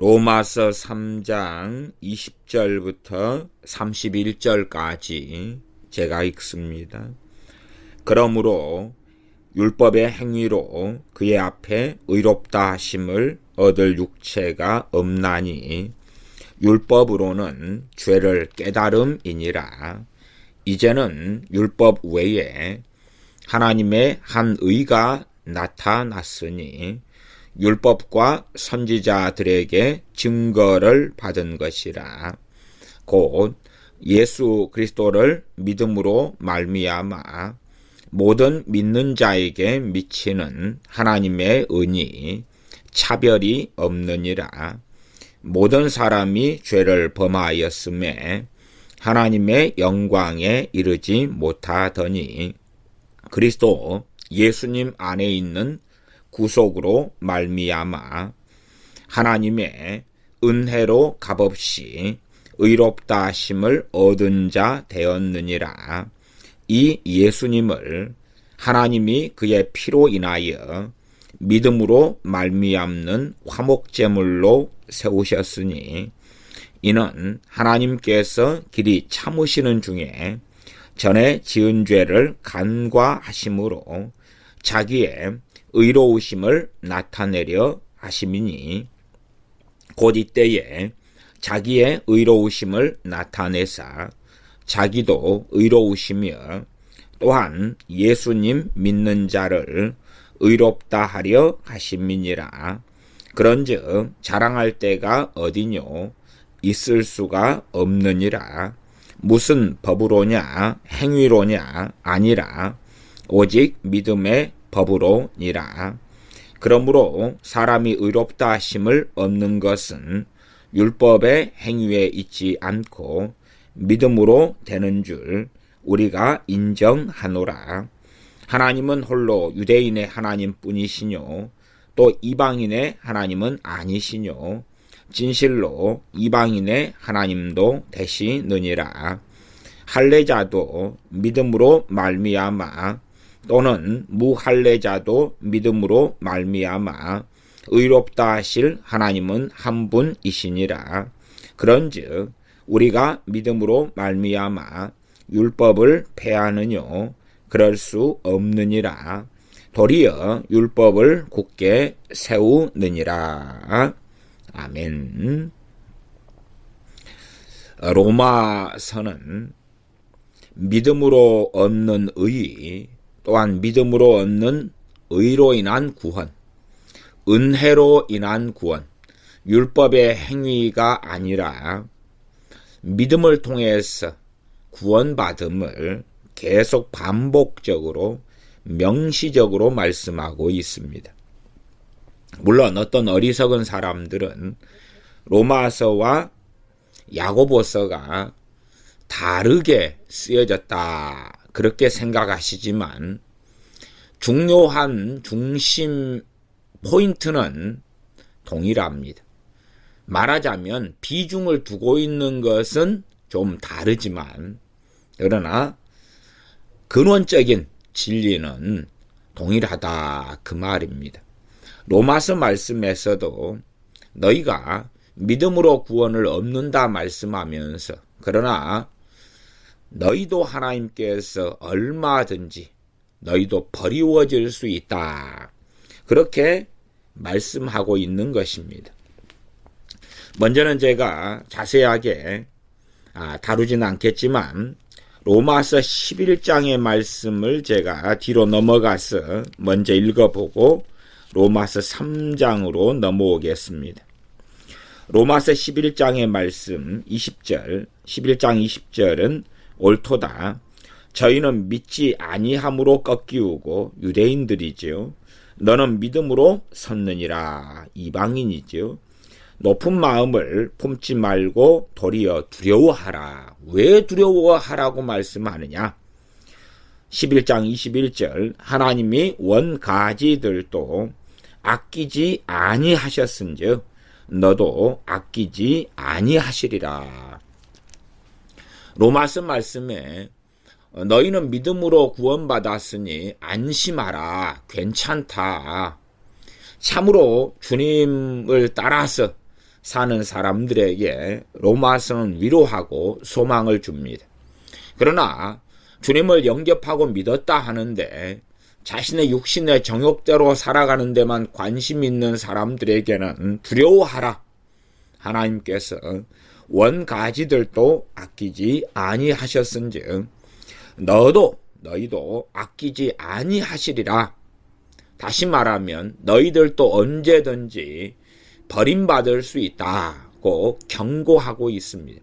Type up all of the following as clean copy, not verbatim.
로마서 3장 20절부터 31절까지 제가 읽습니다. 그러므로 율법의 행위로 그의 앞에 의롭다 하심을 얻을 육체가 없나니 율법으로는 죄를 깨달음이니라. 이제는 율법 외에 하나님의 한 의가 나타났으니 율법과 선지자들에게 증거를 받은 것이라. 곧 예수 그리스도를 믿음으로 말미암아 모든 믿는 자에게 미치는 하나님의 은이 차별이 없느니라. 모든 사람이 죄를 범하였음에 하나님의 영광에 이르지 못하더니 그리스도 예수님 안에 있는 구속으로 말미암아 하나님의 은혜로 값없이 의롭다 하심을 얻은 자 되었느니라. 이 예수님을 하나님이 그의 피로 인하여 믿음으로 말미암는 화목제물로 세우셨으니 이는 하나님께서 길이 참으시는 중에 전에 지은 죄를 간과하심으로 자기의 의로우심을 나타내려 하심이니 곧 이때에 자기의 의로우심을 나타내사 자기도 의로우시며 또한 예수님 믿는 자를 의롭다 하려 하심이니라. 그런즉 자랑할 때가 어디뇨? 있을 수가 없느니라. 무슨 법으로냐 행위로냐 아니라 오직 믿음의 법으로니라. 그러므로 사람이 의롭다 하심을 얻는 것은 율법의 행위에 있지 않고 믿음으로 되는 줄 우리가 인정하노라. 하나님은 홀로 유대인의 하나님뿐이시뇨 또 이방인의 하나님은 아니시뇨 진실로 이방인의 하나님도 되시느니라. 할례자도 믿음으로 말미암아 또는 무할례자도 믿음으로 말미암아 의롭다 하실 하나님은 한 분이시니라. 그런즉 우리가 믿음으로 말미암아 율법을 폐하느뇨? 그럴 수 없느니라. 도리어 율법을 굳게 세우느니라. 아멘. 로마서는 믿음으로 얻는 의 또한 믿음으로 얻는 의로 인한 구원, 은혜로 인한 구원, 율법의 행위가 아니라 믿음을 통해서 구원받음을 계속 반복적으로 명시적으로 말씀하고 있습니다. 물론 어떤 어리석은 사람들은 로마서와 야고보서가 다르게 쓰여졌다 그렇게 생각하시지만 중요한 중심 포인트는 동일합니다. 말하자면 비중을 두고 있는 것은 좀 다르지만 그러나 근원적인 진리는 동일하다 그 말입니다. 로마서 말씀에서도 너희가 믿음으로 구원을 얻는다 말씀하면서 그러나 너희도 하나님께서 얼마든지 너희도 버리워질 수 있다 그렇게 말씀하고 있는 것입니다. 먼저는 제가 자세하게 다루지는 않겠지만 로마서 11장의 말씀을 제가 뒤로 넘어가서 먼저 읽어보고 로마서 3장으로 넘어오겠습니다. 로마서 11장의 말씀 20절, 11장 20절은 옳도다. 저희는 믿지 아니함으로 꺾이우고 유대인들이죠. 너는 믿음으로 섰느니라. 이방인이죠. 높은 마음을 품지 말고 도리어 두려워하라. 왜 두려워하라고 말씀하느냐? 11장 21절 하나님이 원가지들도 아끼지 아니하셨은즉 너도 아끼지 아니하시리라. 로마서 말씀에 너희는 믿음으로 구원받았으니 안심하라. 괜찮다. 참으로 주님을 따라서 사는 사람들에게 로마서는 위로하고 소망을 줍니다. 그러나 주님을 영접하고 믿었다 하는데 자신의 육신의 정욕대로 살아가는 데만 관심 있는 사람들에게는 두려워하라. 하나님께서 원가지들도 아끼지 아니하셨은즉 너희도 아끼지 아니하시리라. 다시 말하면 너희들도 언제든지 버림받을 수 있다고 경고하고 있습니다.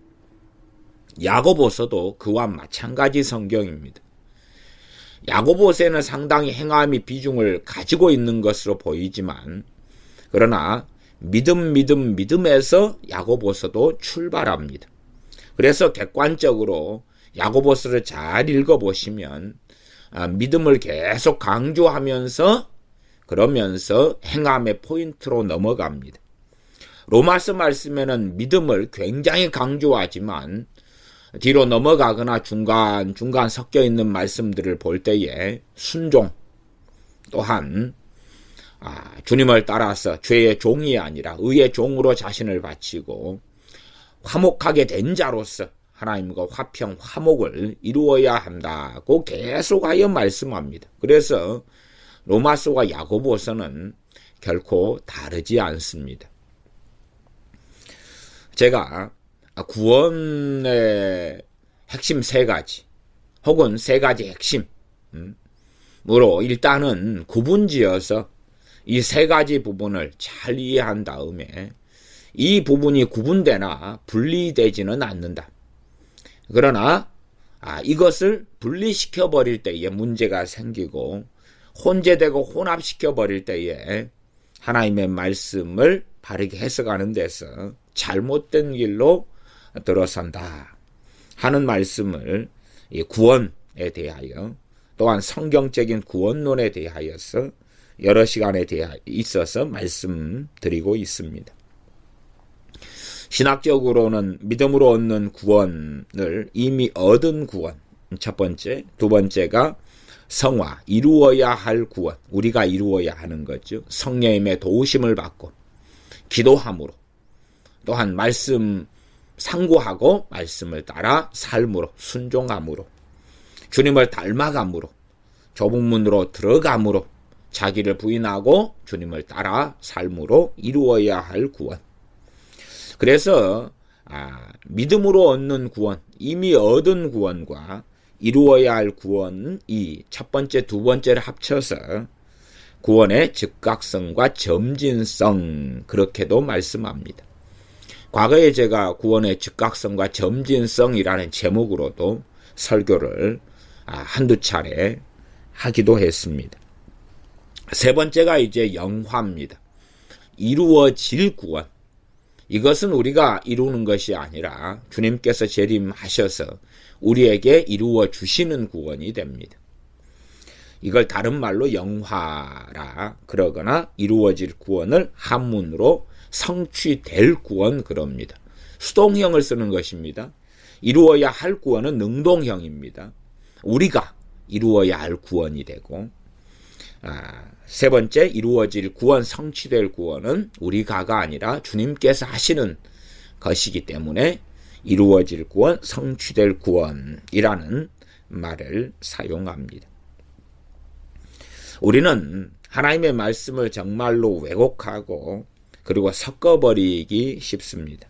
야고보서도 그와 마찬가지 성경입니다. 야고보서에는 상당히 행함이 비중을 가지고 있는 것으로 보이지만 그러나 믿음에서 야고보서도 출발합니다. 그래서 객관적으로 야고보서를 잘 읽어보시면 믿음을 계속 강조하면서 그러면서 행함의 포인트로 넘어갑니다. 로마서 말씀에는 믿음을 굉장히 강조하지만 뒤로 넘어가거나 중간 섞여 있는 말씀들을 볼 때에 순종 또한 주님을 따라서 죄의 종이 아니라 의의 종으로 자신을 바치고 화목하게 된 자로서 하나님과 화목을 이루어야 한다고 계속하여 말씀합니다. 그래서 로마서와 야고보서는 결코 다르지 않습니다. 제가 구원의 핵심 3가지 혹은 3가지 핵심으로 일단은 구분지어서 이 3가지 부분을 잘 이해한 다음에 이 부분이 구분되나 분리되지는 않는다. 그러나 이것을 분리시켜 버릴 때에 문제가 생기고 혼재되고 혼합시켜 버릴 때에 하나님의 말씀을 바르게 해석하는 데서 잘못된 길로 들어선다 하는 말씀을 이 구원에 대하여 또한 성경적인 구원론에 대하여서 여러 시간에 있어서 말씀드리고 있습니다. 신학적으로는 믿음으로 얻는 구원을 이미 얻은 구원, 첫 번째, 두 번째가 성화, 이루어야 할 구원, 우리가 이루어야 하는 거죠. 성령님의 도우심을 받고 기도함으로 또한 말씀 상고하고 말씀을 따라 삶으로 순종함으로 주님을 닮아감으로 좁은 문으로 들어감으로 자기를 부인하고 주님을 따라 삶으로 이루어야 할 구원. 그래서 믿음으로 얻는 구원, 이미 얻은 구원과 이루어야 할 구원이 첫 번째, 두 번째를 합쳐서 구원의 즉각성과 점진성 그렇게도 말씀합니다. 과거에 제가 구원의 즉각성과 점진성이라는 제목으로도 설교를 한두 차례 하기도 했습니다. 세 번째가 이제 영화입니다. 이루어질 구원. 이것은 우리가 이루는 것이 아니라 주님께서 재림하셔서 우리에게 이루어 주시는 구원이 됩니다. 이걸 다른 말로 영화라 그러거나 이루어질 구원을 한문으로 성취될 구원 그럽니다. 수동형을 쓰는 것입니다. 이루어야 할 구원은 능동형입니다. 우리가 이루어야 할 구원이 되고 세 번째 이루어질 구원, 성취될 구원은 우리가가 아니라 주님께서 하시는 것이기 때문에 이루어질 구원, 성취될 구원이라는 말을 사용합니다. 우리는 하나님의 말씀을 정말로 왜곡하고 그리고 섞어버리기 쉽습니다.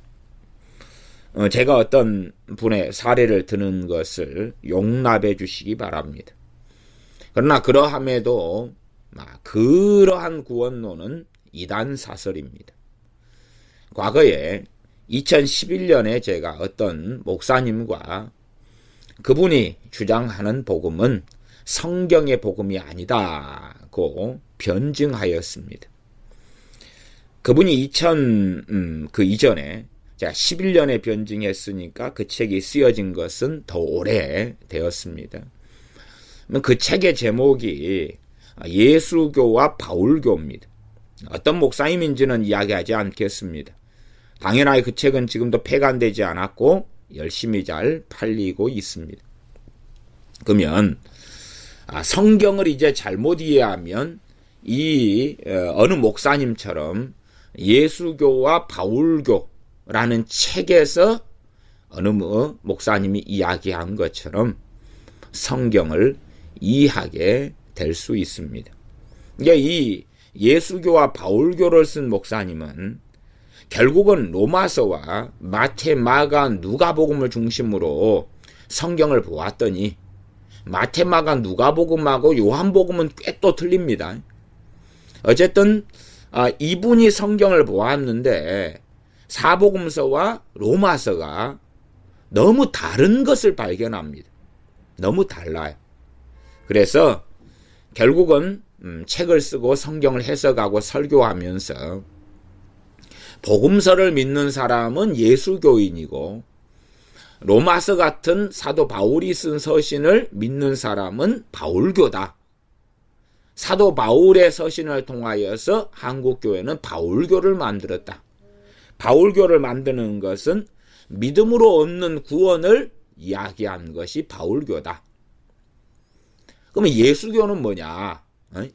제가 어떤 분의 사례를 드는 것을 용납해 주시기 바랍니다. 그러나 그러함에도 그러한 구원론은 이단 사설입니다. 과거에 2011년에 제가 어떤 목사님과 그분이 주장하는 복음은 성경의 복음이 아니다고 변증하였습니다. 그분이 그 이전에 제가 11년에 변증했으니까 그 책이 쓰여진 것은 더 오래 되었습니다. 그 책의 제목이 예수교와 바울교입니다. 어떤 목사님인지는 이야기하지 않겠습니다. 당연하게 그 책은 지금도 폐간되지 않았고 열심히 잘 팔리고 있습니다. 그러면 성경을 이제 잘못 이해하면 이 어느 목사님처럼 예수교와 바울교라는 책에서 어느 목사님이 이야기한 것처럼 성경을 이해하게 될 수 있습니다. 이 예수교와 바울교를 쓴 목사님은 결국은 로마서와 마태, 마가, 누가복음을 중심으로 성경을 보았더니 마태, 마가, 누가복음하고 요한복음은 꽤 또 틀립니다. 어쨌든 이분이 성경을 보았는데 사복음서와 로마서가 너무 다른 것을 발견합니다. 너무 달라요. 그래서 결국은 책을 쓰고 성경을 해석하고 설교하면서 복음서를 믿는 사람은 예수교인이고 로마서 같은 사도 바울이 쓴 서신을 믿는 사람은 바울교다. 사도 바울의 서신을 통하여서 한국교회는 바울교를 만들었다. 바울교를 만드는 것은 믿음으로 얻는 구원을 이야기한 것이 바울교다. 그러면 예수교는 뭐냐?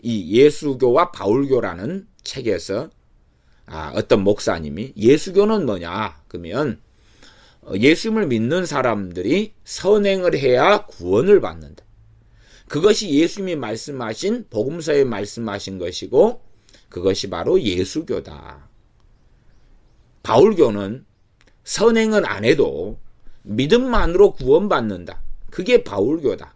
이 예수교와 바울교라는 책에서 어떤 목사님이 예수교는 뭐냐? 그러면 예수님을 믿는 사람들이 선행을 해야 구원을 받는다. 그것이 예수님이 말씀하신 복음서에 말씀하신 것이고 그것이 바로 예수교다. 바울교는 선행은 안 해도 믿음만으로 구원받는다. 그게 바울교다.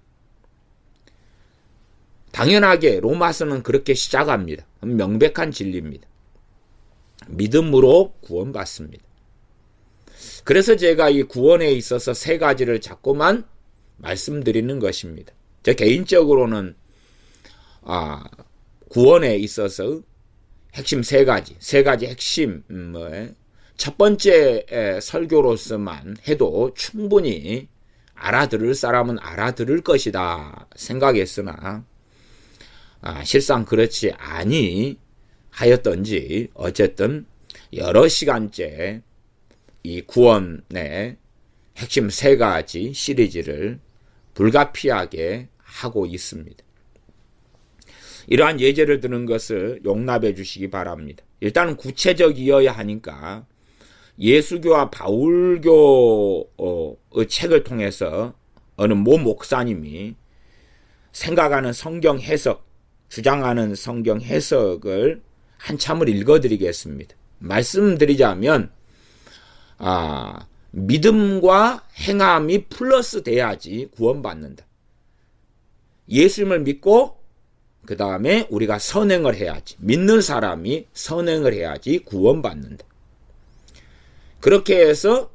당연하게 로마서는 그렇게 시작합니다. 명백한 진리입니다. 믿음으로 구원받습니다. 그래서 제가 이 구원에 있어서 세 가지를 자꾸만 말씀드리는 것입니다. 저 개인적으로는 구원에 있어서 핵심 세 가지 핵심 첫 번째 설교로서만 해도 충분히 알아들을 사람은 알아들을 것이다 생각했으나 실상 그렇지 아니하였던지 어쨌든 여러 시간째 이 구원의 핵심 세 가지 시리즈를 불가피하게 하고 있습니다. 이러한 예제를 드는 것을 용납해 주시기 바랍니다. 일단은 구체적이어야 하니까 예수교와 바울교의 책을 통해서 어느 모 목사님이 생각하는 성경 해석, 주장하는 성경 해석을 한참을 읽어드리겠습니다. 말씀드리자면 믿음과 행함이 플러스 돼야지 구원받는다. 예수님을 믿고 그 다음에 우리가 선행을 해야지. 믿는 사람이 선행을 해야지 구원받는다. 그렇게 해서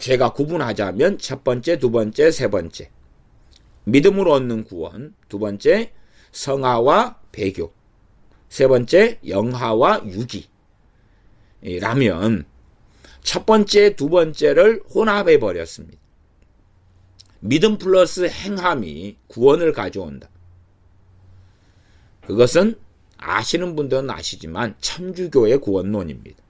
제가 구분하자면 첫 번째, 두 번째, 세 번째 믿음으로 얻는 구원, 두 번째 성화와 배교, 세 번째 영화와 유기라면 첫 번째, 두 번째를 혼합해 버렸습니다. 믿음 플러스 행함이 구원을 가져온다. 그것은 아시는 분들은 아시지만 천주교의 구원론입니다.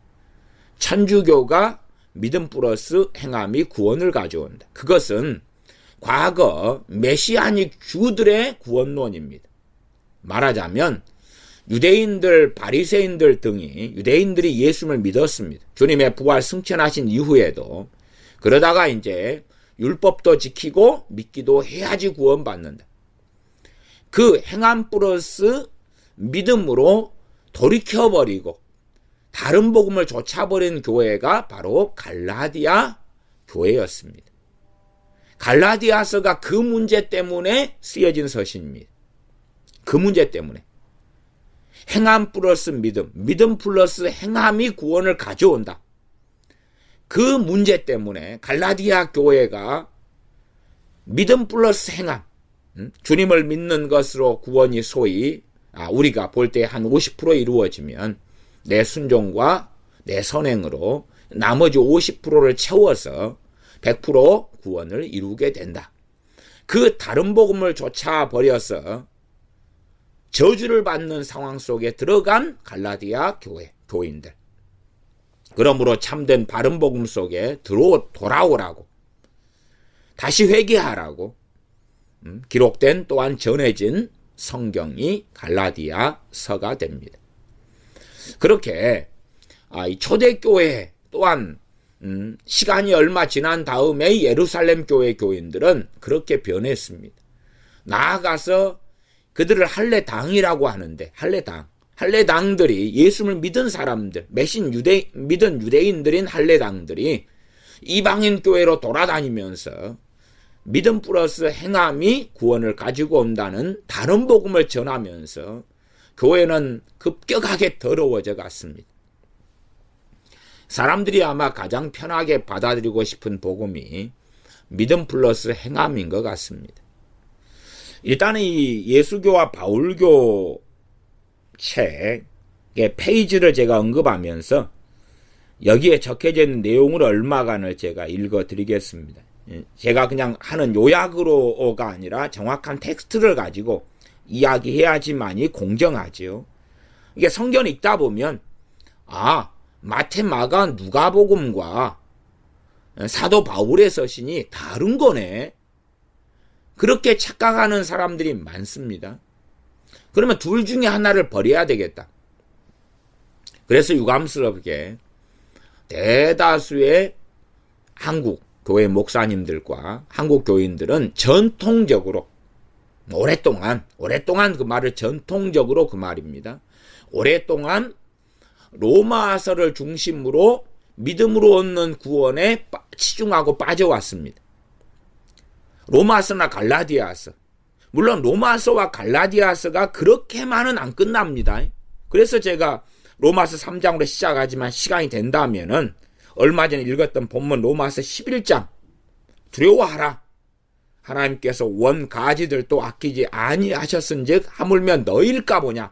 천주교가 믿음 플러스 행함이 구원을 가져온다. 그것은 과거 메시아닉 주들의 구원론입니다. 말하자면 유대인들, 바리새인들 등이 유대인들이 예수님을 믿었습니다. 주님의 부활 승천하신 이후에도 그러다가 이제 율법도 지키고 믿기도 해야지 구원받는다. 그 행함 플러스 믿음으로 돌이켜버리고 다른 복음을 좇아버린 교회가 바로 갈라디아 교회였습니다. 갈라디아서가 그 문제 때문에 쓰여진 서신입니다. 그 문제 때문에. 행함 플러스 믿음, 믿음 플러스 행함이 구원을 가져온다. 그 문제 때문에 갈라디아 교회가 믿음 플러스 행함, 주님을 믿는 것으로 구원이 소위 우리가 볼 때 한 50% 이루어지면 내 순종과 내 선행으로 나머지 50%를 채워서 100% 구원을 이루게 된다. 그 다른 복음을 좇아버려서 저주를 받는 상황 속에 들어간 갈라디아 교인들. 그러므로 참된 바른 복음 속에 돌아오라고, 다시 회개하라고 기록된 또한 전해진 성경이 갈라디아서가 됩니다. 그렇게 이 초대교회 또한 시간이 얼마 지난 다음에 예루살렘 교회 교인들은 그렇게 변했습니다. 나아가서 그들을 할례당이라고 하는데 할례당들이 예수를 믿은 사람들, 믿은 유대인들인 할례당들이 이방인 교회로 돌아다니면서 믿음 플러스 행함이 구원을 가지고 온다는 다른 복음을 전하면서 교회는 급격하게 더러워져 갔습니다. 사람들이 아마 가장 편하게 받아들이고 싶은 복음이 믿음 플러스 행함인 것 같습니다. 일단은 이 예수교와 바울교 책의 페이지를 제가 언급하면서 여기에 적혀져 있는 내용을 얼마간을 제가 읽어드리겠습니다. 제가 그냥 하는 요약으로가 아니라 정확한 텍스트를 가지고 이야기해야지만이 공정하지요. 이게 성경 읽다 보면 마태, 마가, 누가복음과 사도 바울의 서신이 다른 거네. 그렇게 착각하는 사람들이 많습니다. 그러면 둘 중에 하나를 버려야 되겠다. 그래서 유감스럽게 대다수의 한국 교회 목사님들과 한국 교인들은 전통적으로 오랫동안 그 말을 전통적으로 그 말입니다. 오랫동안 로마서를 중심으로 믿음으로 얻는 구원에 치중하고 빠져왔습니다. 로마서나 갈라디아서. 물론 로마서와 갈라디아서가 그렇게만은 안 끝납니다. 그래서 제가 로마서 3장으로 시작하지만 시간이 된다면은 얼마 전에 읽었던 본문 로마서 11장 두려워하라. 하나님께서 원가지들도 아끼지 아니하셨은즉 하물며 너희일까 보냐.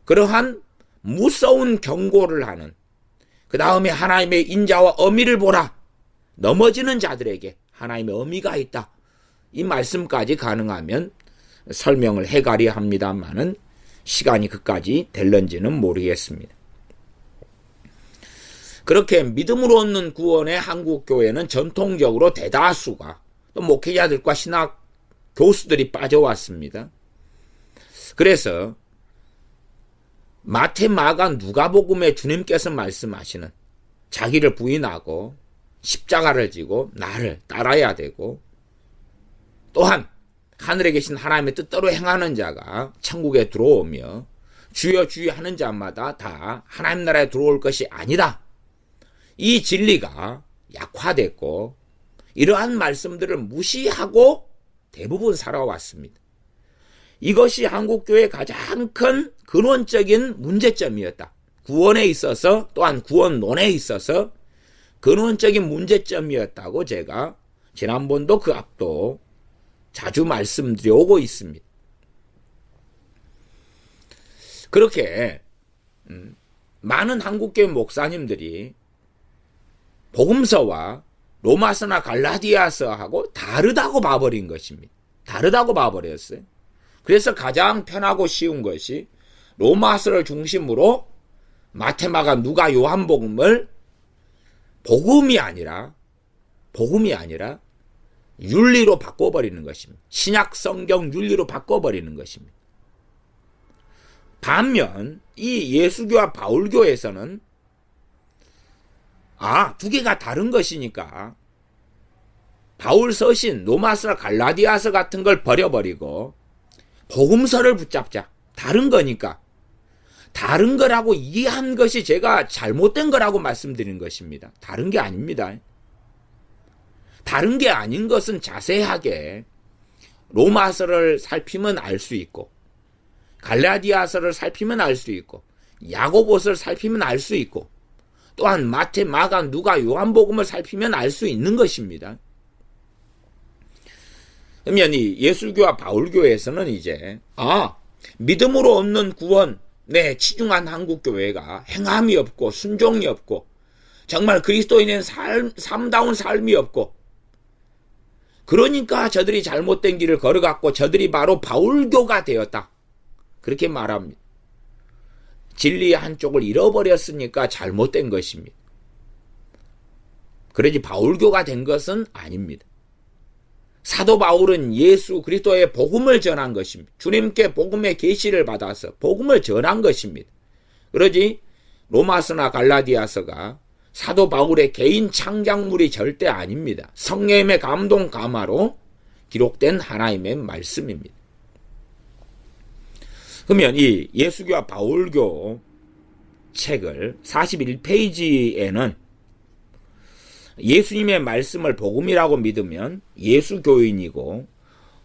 그러한 무서운 경고를 하는 그 다음에 하나님의 인자와 어미를 보라. 넘어지는 자들에게 하나님의 어미가 있다. 이 말씀까지 가능하면 설명을 해가려 합니다만은 시간이 그까지 될런지는 모르겠습니다. 그렇게 믿음으로 얻는 구원의 한국교회는 전통적으로 대다수가 또 목회자들과 신학 교수들이 빠져왔습니다. 그래서 마태, 마가, 누가복음에 주님께서 말씀하시는 자기를 부인하고 십자가를 지고 나를 따라야 되고 또한 하늘에 계신 하나님의 뜻대로 행하는 자가 천국에 들어오며 주여 주여 하는 자마다 다 하나님 나라에 들어올 것이 아니다. 이 진리가 약화됐고 이러한 말씀들을 무시하고 대부분 살아왔습니다. 이것이 한국교회의 가장 큰 근원적인 문제점이었다. 구원에 있어서 또한 구원론에 있어서 근원적인 문제점이었다고 제가 지난번도 그 앞도 자주 말씀드려오고 있습니다. 그렇게 많은 한국교회 목사님들이 복음서와 로마서나 갈라디아서하고 다르다고 봐버린 것입니다. 다르다고 봐버렸어요. 그래서 가장 편하고 쉬운 것이 로마서를 중심으로 마태, 마가, 누가, 요한복음을 복음이 아니라 윤리로 바꿔버리는 것입니다. 신약 성경 윤리로 바꿔버리는 것입니다. 반면 이 예수교와 바울교에서는 두 개가 다른 것이니까 바울 서신, 로마서, 갈라디아서 같은 걸 버려버리고 복음서를 붙잡자. 다른 거니까. 다른 거라고 이해한 것이 제가 잘못된 거라고 말씀드린 것입니다. 다른 게 아닙니다. 다른 게 아닌 것은 자세하게 로마서를 살피면 알 수 있고 갈라디아서를 살피면 알 수 있고 야고보서를 살피면 알 수 있고 또한 마태, 마가, 누가, 요한복음을 살피면 알 수 있는 것입니다. 그러면 이 예수교와 바울교에서는 이제 믿음으로 얻는 구원에 치중한 한국교회가 행함이 없고 순종이 없고 정말 그리스도인의 삶다운 삶이 없고 그러니까 저들이 잘못된 길을 걸어갔고 저들이 바로 바울교가 되었다. 그렇게 말합니다. 진리의 한쪽을 잃어버렸으니까 잘못된 것입니다. 그러지 바울교가 된 것은 아닙니다. 사도 바울은 예수 그리스도의 복음을 전한 것입니다. 주님께 복음의 계시를 받아서 복음을 전한 것입니다. 그러지 로마서나 갈라디아서가 사도 바울의 개인 창작물이 절대 아닙니다. 성령의 감동 감화로 기록된 하나님의 말씀입니다. 그러면 이 예수교와 바울교 책을 41페이지에는 예수님의 말씀을 복음이라고 믿으면 예수교인이고,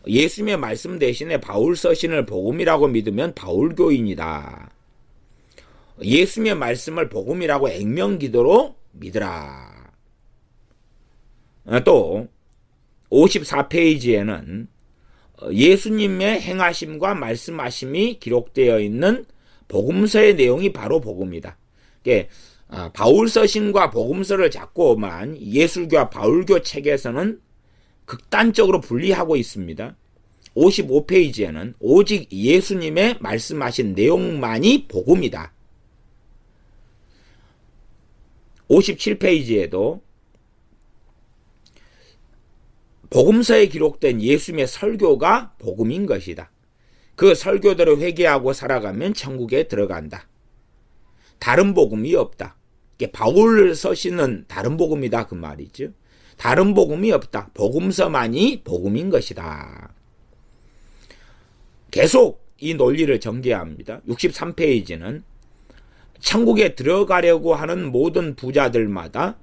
예수님의 말씀 대신에 바울 서신을 복음이라고 믿으면 바울교인이다. 예수님의 말씀을 복음이라고 액면기도로 믿으라. 또 54페이지에는 예수님의 행하심과 말씀하심이 기록되어 있는 복음서의 내용이 바로 복음이다. 바울 서신과 복음서를 자꾸만 예수교와 바울교 책에서는 극단적으로 분리하고 있습니다. 55페이지에는 오직 예수님의 말씀하신 내용만이 복음이다. 57페이지에도 복음서에 기록된 예수님의 설교가 복음인 것이다. 그 설교대로 회개하고 살아가면 천국에 들어간다. 다른 복음이 없다. 바울 서신은 다른 복음이다 그 말이죠. 다른 복음이 없다. 복음서만이 복음인 것이다. 계속 이 논리를 전개합니다. 63페이지는 천국에 들어가려고 하는 모든 부자들마다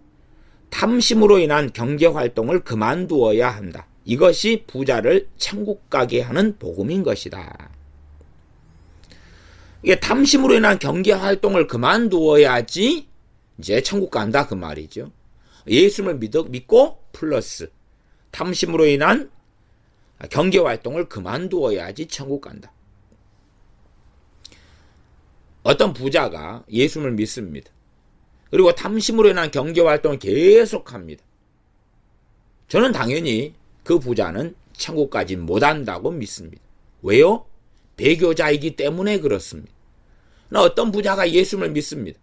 탐심으로 인한 경제활동을 그만두어야 한다. 이것이 부자를 천국 가게 하는 복음인 것이다. 이게 탐심으로 인한 경제활동을 그만두어야지 이제 천국 간다 그 말이죠. 예수님을 믿고 플러스 탐심으로 인한 경제활동을 그만두어야지 천국 간다. 어떤 부자가 예수님을 믿습니다. 그리고 탐심으로 인한 경제활동을 계속합니다. 저는 당연히 그 부자는 천국까지 못한다고 믿습니다. 왜요? 배교자이기 때문에 그렇습니다. 어떤 부자가 예수님을 믿습니다.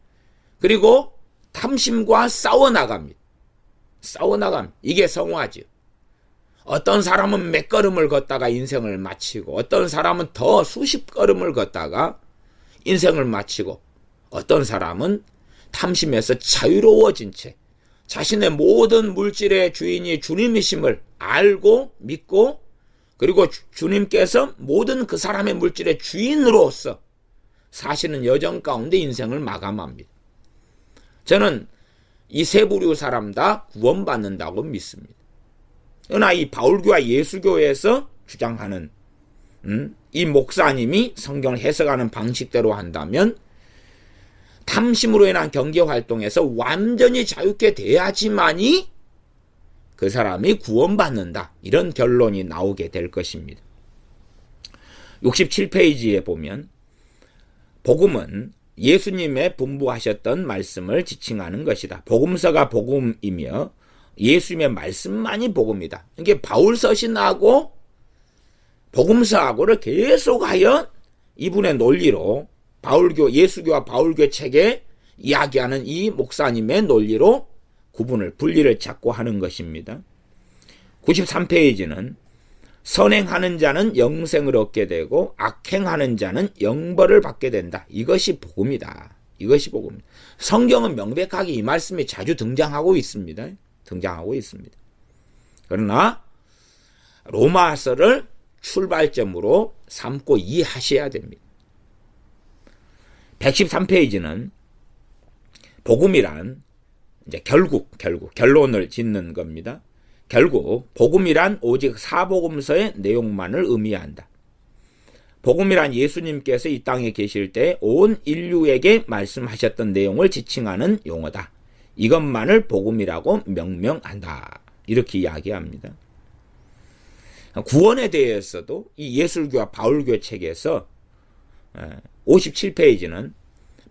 그리고 탐심과 싸워나갑니다. 이게 성화지요. 어떤 사람은 몇 걸음을 걷다가 인생을 마치고, 어떤 사람은 더 수십 걸음을 걷다가 인생을 마치고, 어떤 사람은 탐심에서 자유로워진 채 자신의 모든 물질의 주인이 주님이심을 알고 믿고, 그리고 주님께서 모든 그 사람의 물질의 주인으로서 사시는 여정 가운데 인생을 마감합니다. 저는 이 세 부류 사람 다 구원받는다고 믿습니다. 그러나 이 바울교와 예수교에서 주장하는 이 목사님이 성경을 해석하는 방식대로 한다면 탐심으로 인한 경제활동에서 완전히 자유케 돼야지만이 그 사람이 구원받는다. 이런 결론이 나오게 될 것입니다. 67페이지에 보면 복음은 예수님의 분부하셨던 말씀을 지칭하는 것이다. 복음서가 복음이며 예수님의 말씀만이 복음이다. 이게 바울 서신하고 복음서하고를 계속하여 이분의 논리로 예수교와 바울교 책에 이야기하는 이 목사님의 논리로 분리를 자꾸 하는 것입니다. 93페이지는 선행하는 자는 영생을 얻게 되고 악행하는 자는 영벌을 받게 된다. 이것이 복음이다. 이것이 복음입니다. 성경은 명백하게 이 말씀이 자주 등장하고 있습니다. 그러나 로마서를 출발점으로 삼고 이해하셔야 됩니다. 113페이지는 복음이란 이제 결론을 짓는 겁니다. 결국 복음이란 오직 사복음서의 내용만을 의미한다. 복음이란 예수님께서 이 땅에 계실 때 온 인류에게 말씀하셨던 내용을 지칭하는 용어다. 이것만을 복음이라고 명명한다. 이렇게 이야기합니다. 구원에 대해서도 이 예술교와 바울교 책에서 57페이지는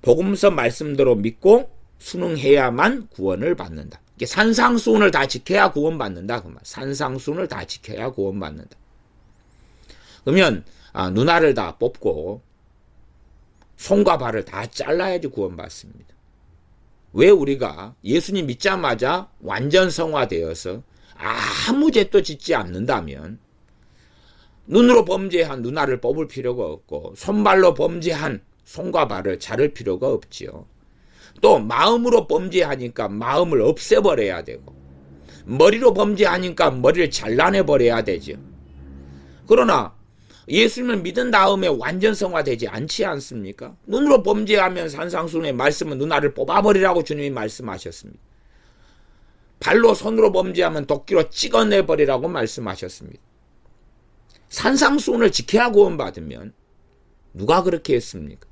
복음서 말씀대로 믿고 순응해야만 구원을 받는다. 산상수훈을 다 지켜야 구원받는다. 산상수훈을 다 지켜야 구원받는다. 그러면 누나를 다 뽑고 손과 발을 다 잘라야지 구원받습니다. 왜 우리가 예수님 믿자마자 완전 성화되어서 아무 죄도 짓지 않는다면 눈으로 범죄한 누나를 뽑을 필요가 없고 손발로 범죄한 손과 발을 자를 필요가 없지요. 또 마음으로 범죄하니까 마음을 없애버려야 되고, 머리로 범죄하니까 머리를 잘라내버려야 되죠. 그러나 예수님을 믿은 다음에 완전 성화되지 않지 않습니까? 눈으로 범죄하면 산상수훈의 말씀은 눈알을 뽑아버리라고 주님이 말씀하셨습니다. 발로 손으로 범죄하면 도끼로 찍어내버리라고 말씀하셨습니다. 산상수훈을 지켜야 구원받으면 누가 그렇게 했습니까?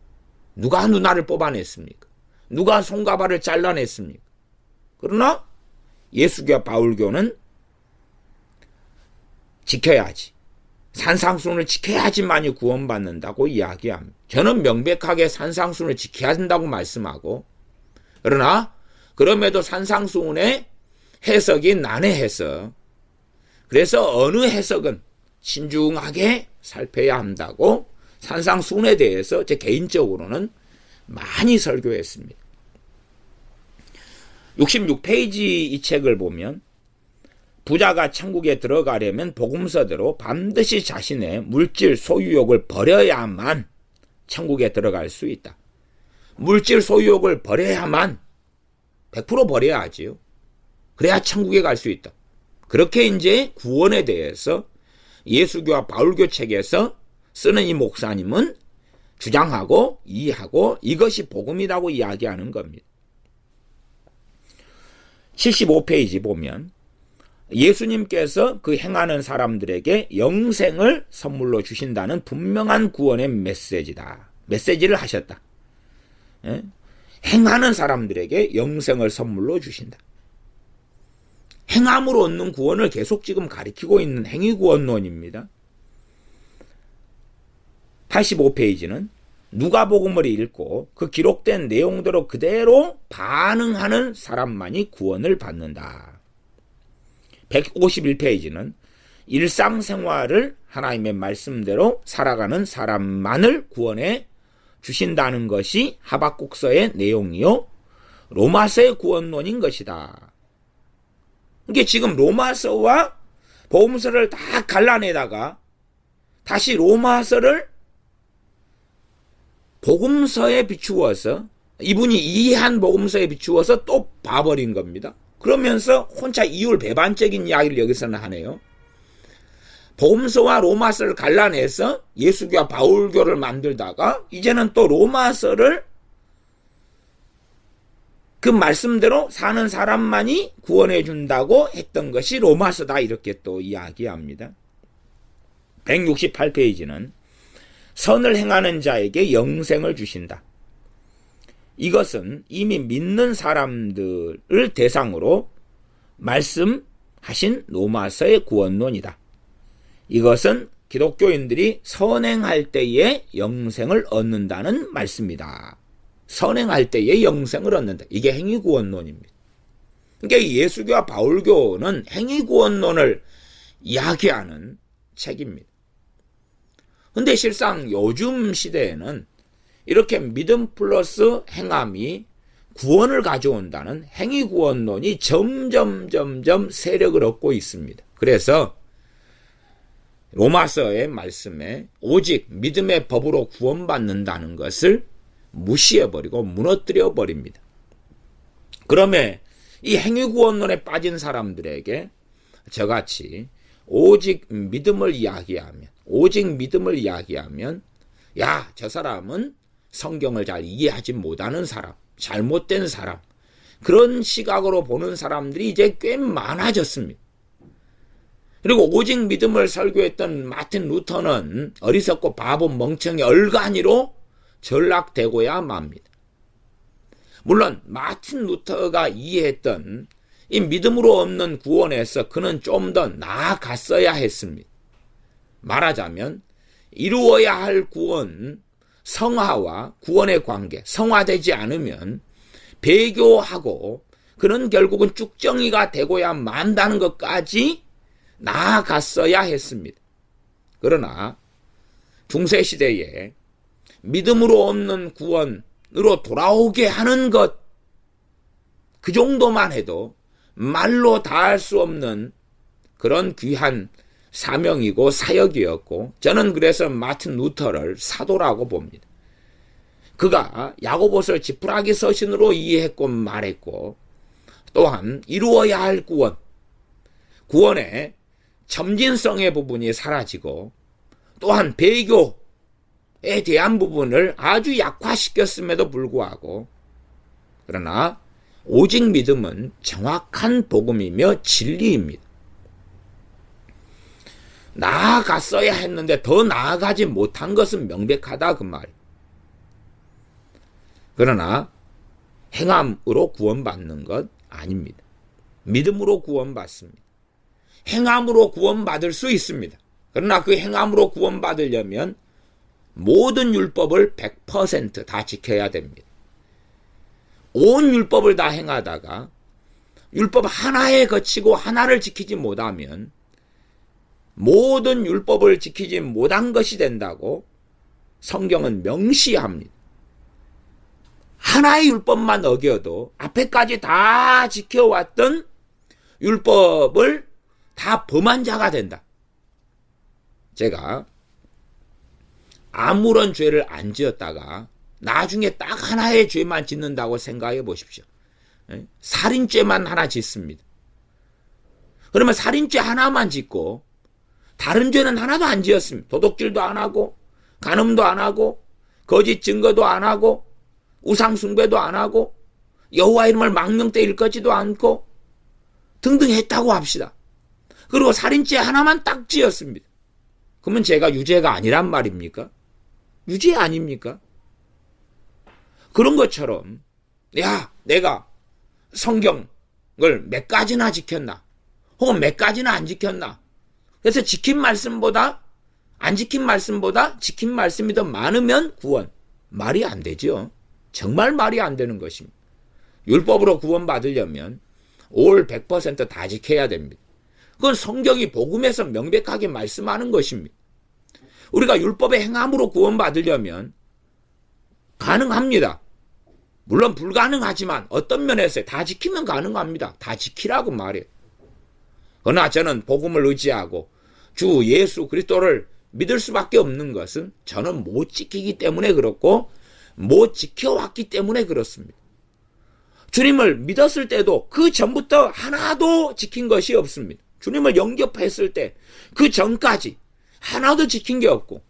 누가 눈알을 뽑아냈습니까? 누가 손과 발을 잘라냈습니까? 그러나 예수교와 바울교는 지켜야지, 산상수훈을 지켜야지만이 구원받는다고 이야기합니다. 저는 명백하게 산상수훈을 지켜야 된다고 말씀하고, 그러나 그럼에도 산상수훈의 해석이 난해해서, 그래서 어느 해석은 신중하게 살펴야 한다고 산상수훈에 대해서 제 개인적으로는 많이 설교했습니다. 66페이지 이 책을 보면, 부자가 천국에 들어가려면 복음서대로 반드시 자신의 물질 소유욕을 버려야만 천국에 들어갈 수 있다. 물질 소유욕을 버려야만 100% 버려야 하지요. 그래야 천국에 갈 수 있다. 그렇게 이제 구원에 대해서 예수교와 바울교 책에서 쓰는 이 목사님은 주장하고 이해하고 이것이 복음이라고 이야기하는 겁니다. 75페이지 보면 예수님께서 그 행하는 사람들에게 영생을 선물로 주신다는 분명한 구원의 메시지다. 메시지를 하셨다. 예? 행하는 사람들에게 영생을 선물로 주신다. 행함으로 얻는 구원을 계속 지금 가리키고 있는 행위구원론입니다. 85페이지는 누가복음을 읽고 그 기록된 내용대로 그대로 반응하는 사람만이 구원을 받는다. 151페이지는 일상생활을 하나님의 말씀대로 살아가는 사람만을 구원해 주신다는 것이 하박국서의 내용이요 로마서의 구원론인 것이다. 이게 지금 로마서와 복음서를 다 갈라내다가 다시 로마서를 복음서에 비추어서, 이분이 이해한 복음서에 비추어서 또 봐버린 겁니다. 그러면서 혼자 이율배반적인 이야기를 여기서는 하네요. 복음서와 로마서를 갈라내서 예수교와 바울교를 만들다가 이제는 또 로마서를 그 말씀대로 사는 사람만이 구원해 준다고 했던 것이 로마서다, 이렇게 또 이야기합니다. 168페이지는 선을 행하는 자에게 영생을 주신다. 이것은 이미 믿는 사람들을 대상으로 말씀하신 로마서의 구원론이다. 이것은 기독교인들이 선행할 때에 영생을 얻는다는 말씀이다. 선행할 때에 영생을 얻는다. 이게 행위구원론입니다. 그러니까 예수교와 바울교는 행위구원론을 이야기하는 책입니다. 근데 실상 요즘 시대에는 이렇게 믿음 플러스 행함이 구원을 가져온다는 행위구원론이 점점 세력을 얻고 있습니다. 그래서 로마서의 말씀에 오직 믿음의 법으로 구원받는다는 것을 무시해버리고 무너뜨려버립니다. 그러면 이 행위구원론에 빠진 사람들에게 저같이 오직 믿음을 이야기하면, 야, 저 사람은 성경을 잘 이해하지 못하는 사람, 잘못된 사람, 그런 시각으로 보는 사람들이 이제 꽤 많아졌습니다. 그리고 오직 믿음을 설교했던 마틴 루터는 어리석고 바보 멍청이 얼간이로 전락되고야 맙니다. 물론 마틴 루터가 이해했던 이 믿음으로 얻는 구원에서 그는 좀 더 나아갔어야 했습니다. 말하자면 이루어야 할 구원, 성화와 구원의 관계, 성화되지 않으면 배교하고 그는 결국은 쭉정이가 되고야 만다는 것까지 나아갔어야 했습니다. 그러나 중세시대에 믿음으로 얻는 구원으로 돌아오게 하는 것, 그 정도만 해도 말로 다 할 수 없는 그런 귀한 사명이고 사역이었고, 저는 그래서 마틴 루터를 사도라고 봅니다. 그가 야고보서를 지푸라기 서신으로 이해했고 말했고, 또한 이루어야 할 구원의 점진성의 부분이 사라지고, 또한 배교에 대한 부분을 아주 약화시켰음에도 불구하고, 그러나 오직 믿음은 정확한 복음이며 진리입니다. 나아갔어야 했는데 더 나아가지 못한 것은 명백하다 그 말이에요. 그러나 행함으로 구원받는 것 아닙니다. 믿음으로 구원받습니다. 행함으로 구원받을 수 있습니다. 그러나 그 행함으로 구원받으려면 모든 율법을 100% 다 지켜야 됩니다. 온 율법을 다 행하다가 율법 하나에 그치고 하나를 지키지 못하면 모든 율법을 지키지 못한 것이 된다고 성경은 명시합니다. 하나의 율법만 어겨도 앞에까지 다 지켜왔던 율법을 다 범한 자가 된다. 제가 아무런 죄를 안 지었다가 나중에 딱 하나의 죄만 짓는다고 생각해 보십시오. 살인죄만 하나 짓습니다. 그러면 살인죄 하나만 짓고 다른 죄는 하나도 안 지었습니다. 도둑질도 안 하고 간음도 안 하고 거짓 증거도 안 하고 우상 숭배도 안 하고 여호와 이름을 망령되 일컫지도 않고 등등 했다고 합시다. 그리고 살인죄 하나만 딱 지었습니다. 그러면 제가 유죄가 아니란 말입니까? 유죄 아닙니까? 그런 것처럼 내가 성경을 몇 가지나 지켰나 혹은 몇 가지나 안 지켰나, 그래서 지킨 말씀보다 안 지킨 말씀보다 지킨 말씀이 더 많으면 구원. 말이 안 되죠. 정말 말이 안 되는 것입니다. 율법으로 구원받으려면 올 100% 다 지켜야 됩니다. 그건 성경이 복음에서 명백하게 말씀하는 것입니다. 우리가 율법의 행함으로 구원받으려면 가능합니다. 물론 불가능하지만 어떤 면에서 다 지키면 가능합니다. 다 지키라고 말해요. 그러나 저는 복음을 의지하고 주 예수 그리스도를 믿을 수밖에 없는 것은 저는 못 지키기 때문에 그렇고 못 지켜왔기 때문에 그렇습니다. 주님을 믿었을 때도 그 전부터 하나도 지킨 것이 없습니다. 주님을 영접했을 때 그 전까지 하나도 지킨 게 없고,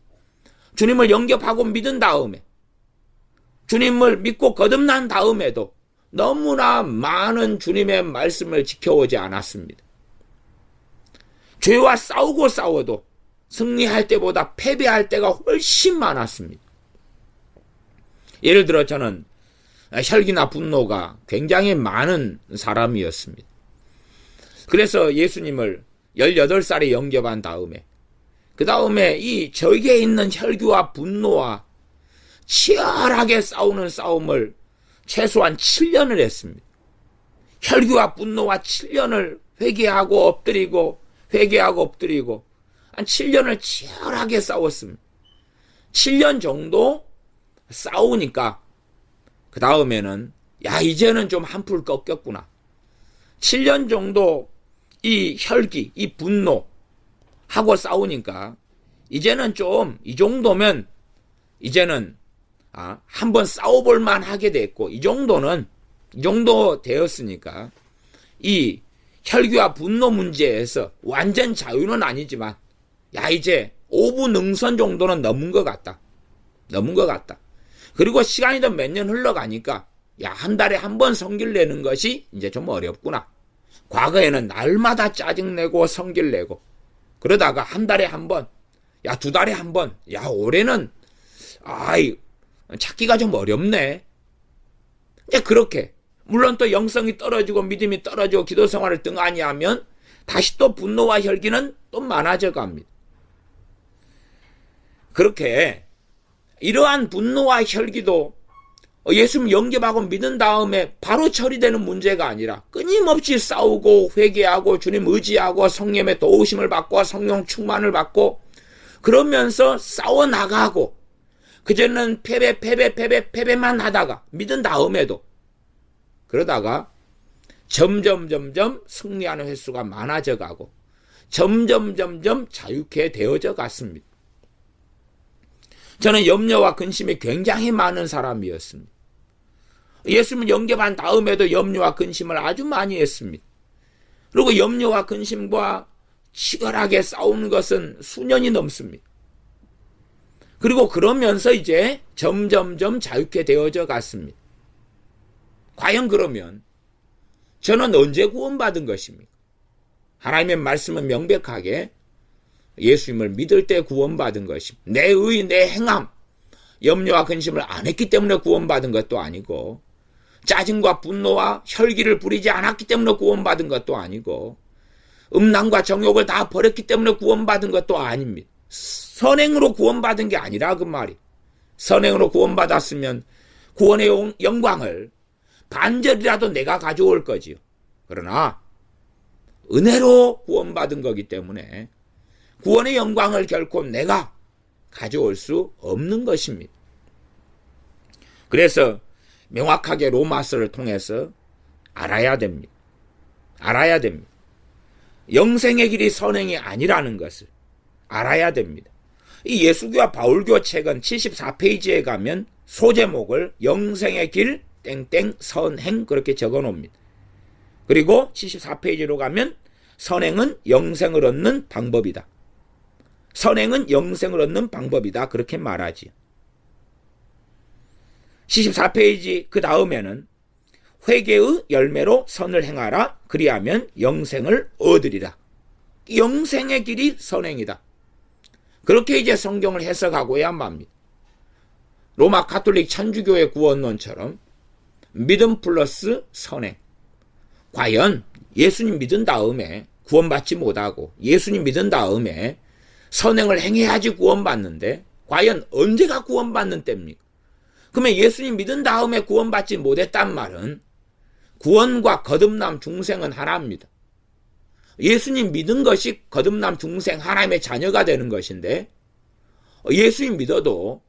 주님을 영접하고 믿은 다음에 주님을 믿고 거듭난 다음에도 너무나 많은 주님의 말씀을 지켜오지 않았습니다. 죄와 싸워도 승리할 때보다 패배할 때가 훨씬 많았습니다. 예를 들어 저는 혈기나 분노가 굉장히 많은 사람이었습니다. 그래서 예수님을 18살에 영접한 다음에 그 다음에 이 저에게 있는 혈기와 분노와 치열하게 싸우는 싸움을 최소한 7년을 했습니다. 혈기와 분노와 7년을 회개하고 엎드리고 한 7년을 치열하게 싸웠습니다. 7년 정도 싸우니까 그 다음에는 이제는 좀 한풀 꺾였구나. 7년 정도 이 혈기, 이 분노 하고 싸우니까 이제는 좀 이 정도면 이제는 한번 싸워볼 만하게 됐고, 이 정도 되었으니까 이 혈기와 분노 문제에서 완전 자유는 아니지만 이제 오분응선 정도는 넘은 것 같다. 그리고 시간이 더 몇 년 흘러가니까 한 달에 한 번 성길 내는 것이 이제 좀 어렵구나. 과거에는 날마다 짜증내고 성길 내고 그러다가 한 달에 한 번, 두 달에 한 번, 올해는 찾기가 좀 어렵네. 그렇게 물론 또 영성이 떨어지고 믿음이 떨어지고 기도 생활을 등한히 하면 다시 또 분노와 혈기는 또 많아져 갑니다. 그렇게 이러한 분노와 혈기도 예수님 영접하고 믿은 다음에 바로 처리되는 문제가 아니라 끊임없이 싸우고 회개하고 주님 의지하고 성령의 도우심을 받고 성령 충만을 받고 그러면서 싸워나가고, 그전에는 패배만 하다가 믿은 다음에도 그러다가 점점 승리하는 횟수가 많아져 가고 점점 자유케 되어져 갔습니다. 저는 염려와 근심이 굉장히 많은 사람이었습니다. 예수님을 영접한 다음에도 염려와 근심을 아주 많이 했습니다. 그리고 염려와 근심과 치열하게 싸우는 것은 수년이 넘습니다. 그리고 그러면서 이제 점점점 자유케 되어져 갔습니다. 과연 그러면 저는 언제 구원받은 것입니까? 하나님의 말씀은 명백하게 예수님을 믿을 때 구원받은 것입니다. 내 의, 내 행함, 염려와 근심을 안 했기 때문에 구원받은 것도 아니고, 짜증과 분노와 혈기를 부리지 않았기 때문에 구원받은 것도 아니고, 음란과 정욕을 다 버렸기 때문에 구원받은 것도 아닙니다. 선행으로 구원받은 게 아니라 그 말이. 선행으로 구원받았으면 구원의 영광을 반절이라도 내가 가져올 거지요. 그러나 은혜로 구원받은 거기 때문에 구원의 영광을 결코 내가 가져올 수 없는 것입니다. 그래서 명확하게 로마서를 통해서 알아야 됩니다. 알아야 됩니다. 영생의 길이 선행이 아니라는 것을 알아야 됩니다. 이 예수교와 바울교 책은 74페이지에 가면 소제목을 영생의 길 땡땡 선행 그렇게 적어 놓습니다. 그리고 74페이지로 가면 선행은 영생을 얻는 방법이다. 선행은 영생을 얻는 방법이다. 그렇게 말하지. 74페이지 그 다음에는 회개의 열매로 선을 행하라. 그리하면 영생을 얻으리라. 영생의 길이 선행이다. 그렇게 이제 성경을 해석하고야 합니다. 로마 가톨릭 천주교의 구원론처럼 믿음 플러스 선행. 과연 예수님 믿은 다음에 구원받지 못하고 예수님 믿은 다음에 선행을 행해야지 구원받는데 과연 언제가 구원받는 때입니까? 그러면 예수님 믿은 다음에 구원받지 못했단 말은 구원과 거듭남 중생은 하나입니다. 예수님 믿은 것이 거듭남 중생 하나님의 자녀가 되는 것인데 예수님 믿어도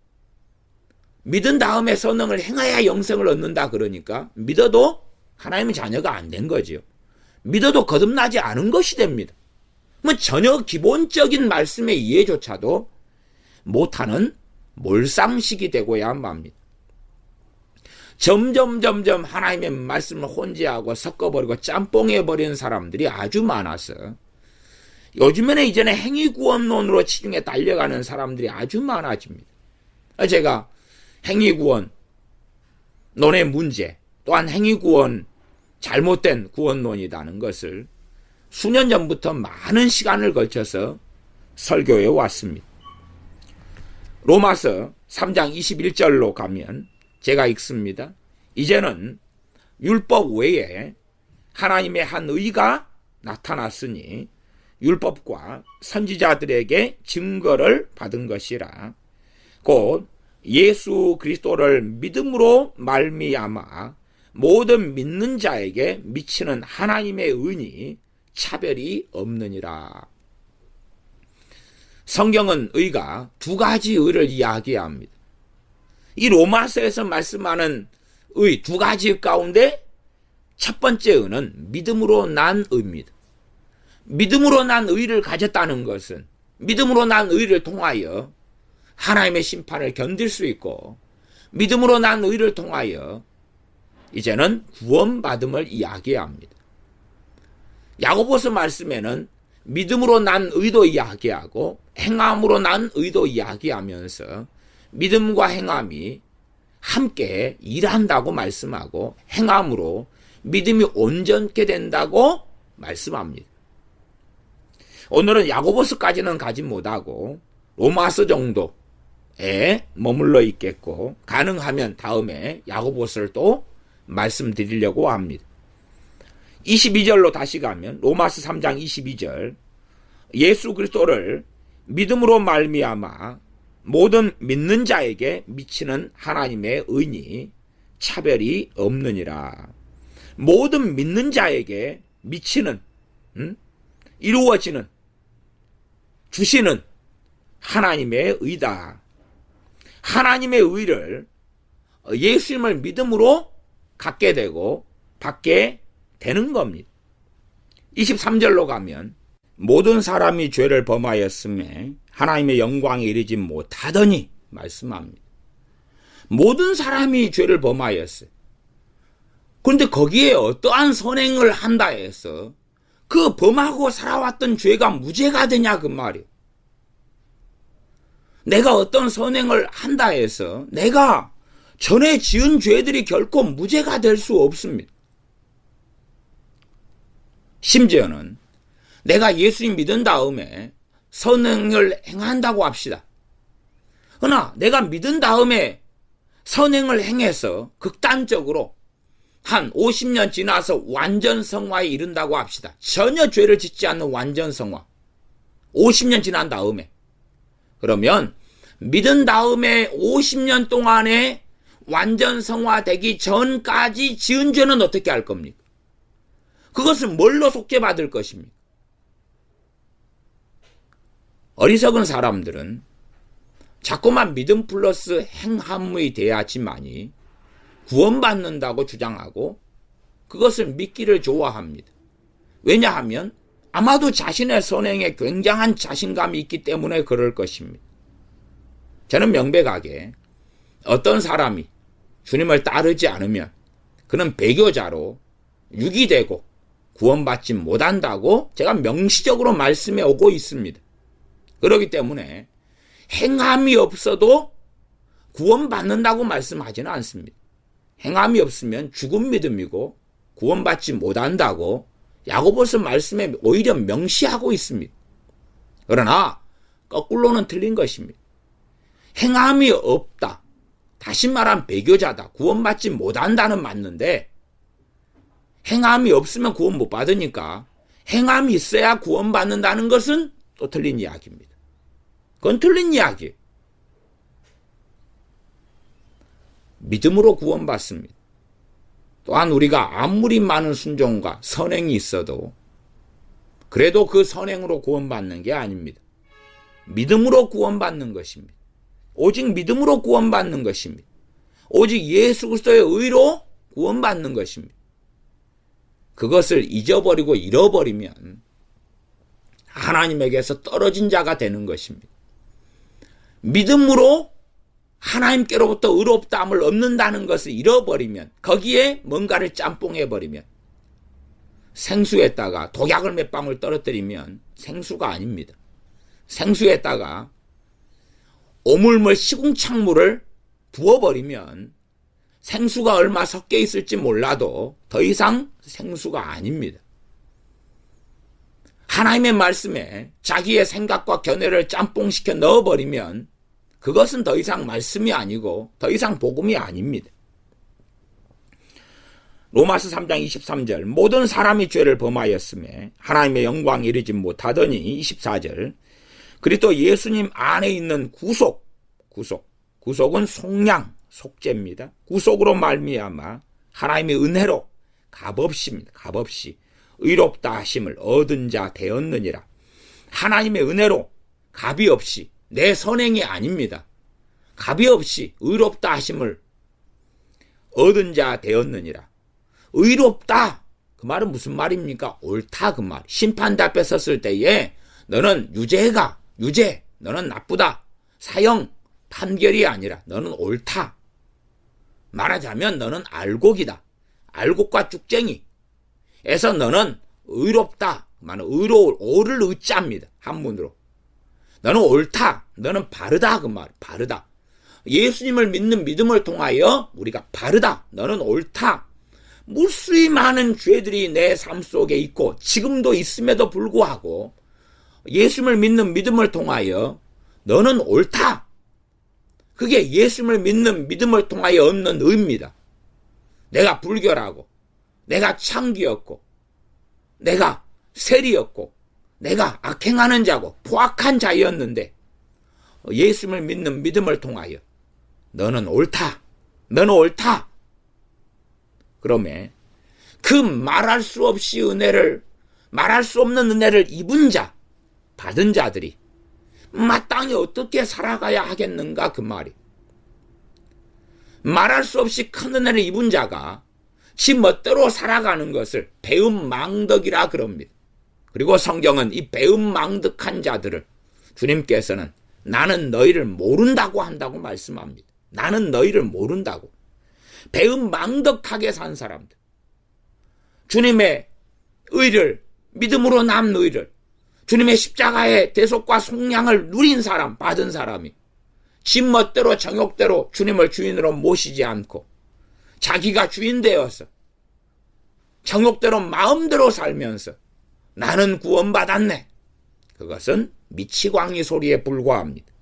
믿은 다음에 선행을 행해야 영생을 얻는다 그러니까 믿어도 하나님의 자녀가 안 된 거지요. 믿어도 거듭나지 않은 것이 됩니다. 뭐 전혀 기본적인 말씀의 이해조차도 못하는 몰상식이 되고야 합니다. 점점 하나님의 말씀을 혼재하고 섞어버리고 짬뽕해버리는 사람들이 아주 많아서 요즘에는 이제는 행위구원론으로 치중에 달려가는 사람들이 아주 많아집니다. 제가 행위구원론의 문제 또한 행위구원 잘못된 구원론이라는 것을 수년 전부터 많은 시간을 걸쳐서 설교해 왔습니다. 로마서 3장 21절로 가면 제가 읽습니다. 이제는 율법 외에 하나님의 한 의가 나타났으니 율법과 선지자들에게 증거를 받은 것이라. 곧 예수 그리스도를 믿음으로 말미암아 모든 믿는 자에게 미치는 하나님의 은이 차별이 없느니라. 성경은 의가 두 가지 의를 이야기합니다. 이 로마서에서 말씀하는 의 두 가지 가운데 첫 번째 의는 믿음으로 난 의입니다. 믿음으로 난 의를 가졌다는 것은 믿음으로 난 의를 통하여 하나님의 심판을 견딜 수 있고 믿음으로 난 의를 통하여 이제는 구원받음을 이야기합니다. 야고보서 말씀에는 믿음으로 난 의도 이야기하고 행함으로 난 의도 이야기하면서 믿음과 행함이 함께 일한다고 말씀하고 행함으로 믿음이 온전케 된다고 말씀합니다. 오늘은 야고보서까지는 가지 못하고 로마서 정도에 머물러 있겠고 가능하면 다음에 야고보서를 또 말씀드리려고 합니다. 22절로 다시 가면 로마서 3장 22절 예수 그리스도를 믿음으로 말미암아 모든 믿는 자에게 미치는 하나님의 은이 차별이 없느니라. 모든 믿는 자에게 미치는 이루어지는 주시는 하나님의 의다. 하나님의 의를 예수님을 믿음으로 갖게 되고 받게 되는 겁니다. 23절로 가면 모든 사람이 죄를 범하였음에 하나님의 영광에 이르지 못하더니 말씀합니다. 모든 사람이 죄를 범하였어요. 그런데 거기에 어떠한 선행을 한다 해서 그 범하고 살아왔던 죄가 무죄가 되냐 그 말이에요. 내가 어떤 선행을 한다 해서 내가 전에 지은 죄들이 결코 무죄가 될 수 없습니다. 심지어는 내가 예수님 믿은 다음에 선행을 행한다고 합시다. 그러나 내가 믿은 다음에 선행을 행해서 극단적으로 한 50년 지나서 완전 성화에 이른다고 합시다. 전혀 죄를 짓지 않는 완전 성화. 50년 지난 다음에. 그러면 믿은 다음에 50년 동안에 완전 성화되기 전까지 지은 죄는 어떻게 할 겁니까? 그것은 뭘로 속죄받을 것입니까? 어리석은 사람들은 자꾸만 믿음 플러스 행함이 돼야지만이 구원받는다고 주장하고 그것을 믿기를 좋아합니다. 왜냐하면 아마도 자신의 선행에 굉장한 자신감이 있기 때문에 그럴 것입니다. 저는 명백하게 어떤 사람이 주님을 따르지 않으면 그는 배교자로 유기되고 구원받지 못한다고 제가 명시적으로 말씀해 오고 있습니다. 그렇기 때문에 행함이 없어도 구원받는다고 말씀하지는 않습니다. 행함이 없으면 죽은 믿음이고 구원받지 못한다고 야고보서 말씀에 오히려 명시하고 있습니다. 그러나 거꾸로는 틀린 것입니다. 행함이 없다. 다시 말하면 배교자다. 구원받지 못한다는 맞는데 행함이 없으면 구원 못 받으니까 행함이 있어야 구원받는다는 것은 또 틀린 이야기입니다. 그건 틀린 이야기예요. 믿음으로 구원받습니다. 또한 우리가 아무리 많은 순종과 선행이 있어도 그래도 그 선행으로 구원받는 게 아닙니다. 믿음으로 구원받는 것입니다. 오직 믿음으로 구원받는 것입니다. 오직 예수 그리스도의 의로 구원받는 것입니다. 그것을 잊어버리고 잃어버리면 하나님에게서 떨어진 자가 되는 것입니다. 믿음으로 하나님께로부터 의롭다함을 얻는다는 것을 잃어버리면 거기에 뭔가를 짬뽕해버리면 생수에다가 독약을 몇 방울 떨어뜨리면 생수가 아닙니다. 생수에다가 오물물 시궁창물을 부어버리면 생수가 얼마 섞여 있을지 몰라도 더 이상 생수가 아닙니다. 하나님의 말씀에 자기의 생각과 견해를 짬뽕시켜 넣어버리면 그것은 더 이상 말씀이 아니고 더 이상 복음이 아닙니다. 로마서 3장 23절 모든 사람이 죄를 범하였음에 하나님의 영광에 이르지 못하더니 24절 그리스도 예수님 안에 있는 구속은 속량, 속죄입니다. 구속으로 말미암아 하나님의 은혜로 값없이 의롭다 하심을 얻은 자 되었느니라. 하나님의 은혜로 값이 없이 내 선행이 아닙니다. 값이 없이 의롭다 하심을 얻은 자 되었느니라. 의롭다 그 말은 무슨 말입니까? 옳다 그 말. 심판대 앞에 섰을 때에 너는 유죄 너는 나쁘다 사형 판결이 아니라 너는 옳다. 말하자면 너는 알곡이다. 알곡과 쭉쟁이 에서 너는 의롭다. 의로울 오를 의자입니다. 한문으로. 너는 옳다. 너는 바르다. 그 말. 바르다. 예수님을 믿는 믿음을 통하여 우리가 바르다. 너는 옳다. 무수히 많은 죄들이 내 삶 속에 있고 지금도 있음에도 불구하고 예수님을 믿는 믿음을 통하여 너는 옳다. 그게 예수님을 믿는 믿음을 통하여 얻는 의입니다. 내가 불결하고 내가 창기였고 내가 세리였고 내가 악행하는 자고 포악한 자였는데 예수님을 믿는 믿음을 통하여 너는 옳다. 너는 옳다. 그러면 그 말할 수 없는 은혜를 입은 자, 받은 자들이 마땅히 어떻게 살아가야 하겠는가 그 말이. 말할 수 없이 큰 은혜를 입은 자가 지 멋대로 살아가는 것을 배은망덕이라 그럽니다. 그리고 성경은 이 배은망덕한 자들을 주님께서는 나는 너희를 모른다고 한다고 말씀합니다. 나는 너희를 모른다고. 배은망덕하게 산 사람들, 주님의 의를, 믿음으로 남은 의를, 주님의 십자가의 대속과 속량을 누린 사람, 받은 사람이 지 멋대로 정욕대로 주님을 주인으로 모시지 않고 자기가 주인 되어서 정욕대로 마음대로 살면서 나는 구원받았네, 그것은 미치광이 소리에 불과합니다.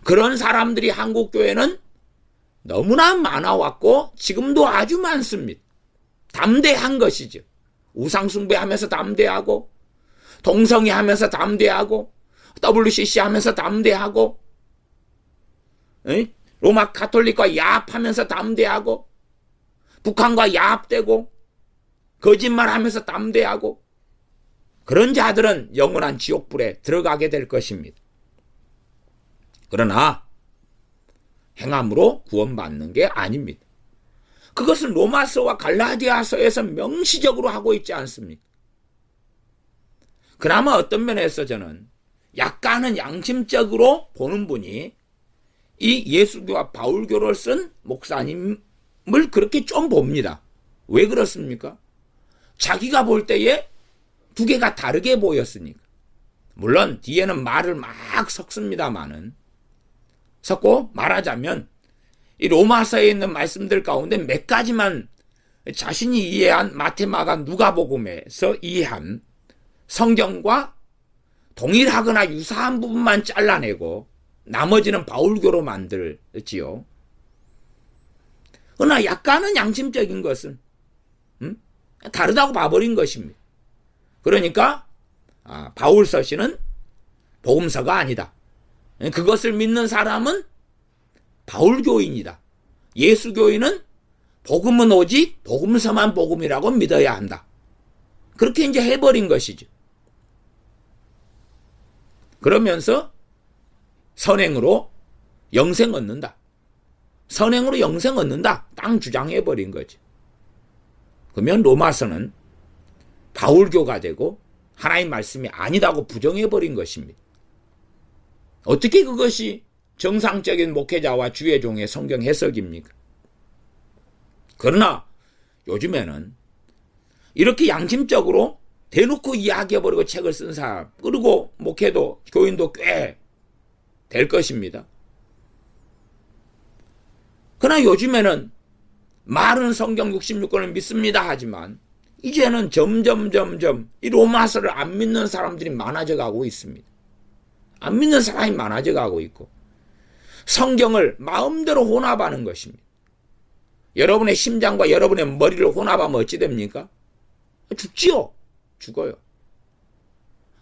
그런 사람들이 한국교회는 너무나 많아왔고 지금도 아주 많습니다. 담대한 것이죠. 우상숭배하면서 담대하고, 동성애하면서 담대하고, WCC 하면서 담대하고, 로마 가톨릭과 야합하면서 담대하고, 북한과 야합되고, 거짓말하면서 담대하고, 그런 자들은 영원한 지옥불에 들어가게 될 것입니다. 그러나 행함으로 구원받는 게 아닙니다. 그것은 로마서와 갈라디아서에서 명시적으로 하고 있지 않습니까? 그나마 어떤 면에서 저는 약간은 양심적으로 보는 분이 이 예수교와 바울교를 쓴 목사님을 그렇게 좀 봅니다. 왜 그렇습니까? 자기가 볼 때에 두 개가 다르게 보였으니까. 물론 뒤에는 말을 막 섞습니다마는, 섞고 말하자면 이 로마서에 있는 말씀들 가운데 몇 가지만 자신이 이해한 마태, 마가, 누가복음에서 이해한 성경과 동일하거나 유사한 부분만 잘라내고 나머지는 바울교로 만들지요. 그러나 약간은 양심적인 것은 다르다고 봐버린 것입니다. 그러니까 바울서시는 복음서가 아니다. 그것을 믿는 사람은 바울교인이다. 예수교인은 복음은 오직 복음서만 복음이라고 믿어야 한다. 그렇게 이제 해버린 것이죠. 그러면서 선행으로 영생 얻는다. 선행으로 영생 얻는다. 딱 주장해버린 거죠. 그러면 로마서는 바울교가 되고 하나님 말씀이 아니다고 부정해버린 것입니다. 어떻게 그것이 정상적인 목회자와 주의 종의 성경 해석입니까? 그러나 요즘에는 이렇게 양심적으로 대놓고 이야기해버리고 책을 쓴 사람, 그리고 목회도 교인도 꽤 될 것입니다. 그러나 요즘에는 말은 성경 66권을 믿습니다 하지만 이제는 점점 이 로마서를 안 믿는 사람들이 많아져 가고 있습니다. 안 믿는 사람이 많아져 가고 있고 성경을 마음대로 혼합하는 것입니다. 여러분의 심장과 여러분의 머리를 혼합하면 어찌 됩니까? 죽지요. 죽어요.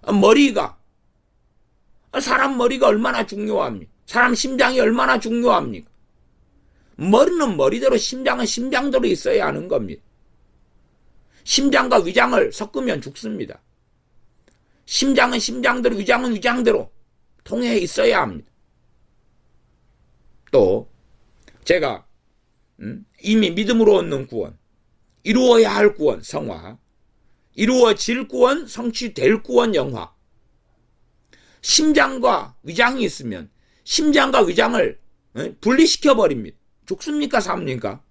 머리가, 사람 머리가 얼마나 중요합니까? 사람 심장이 얼마나 중요합니까? 머리는 머리대로, 심장은 심장대로 있어야 하는 겁니다. 심장과 위장을 섞으면 죽습니다. 심장은 심장대로, 위장은 위장대로 통해 있어야 합니다. 또 제가 이미 믿음으로 얻는 구원, 이루어야 할 구원, 성화, 이루어질 구원, 성취될 구원, 영화. 심장과 위장이 있으면 심장과 위장을 분리시켜버립니다. 죽습니까? 삽니까?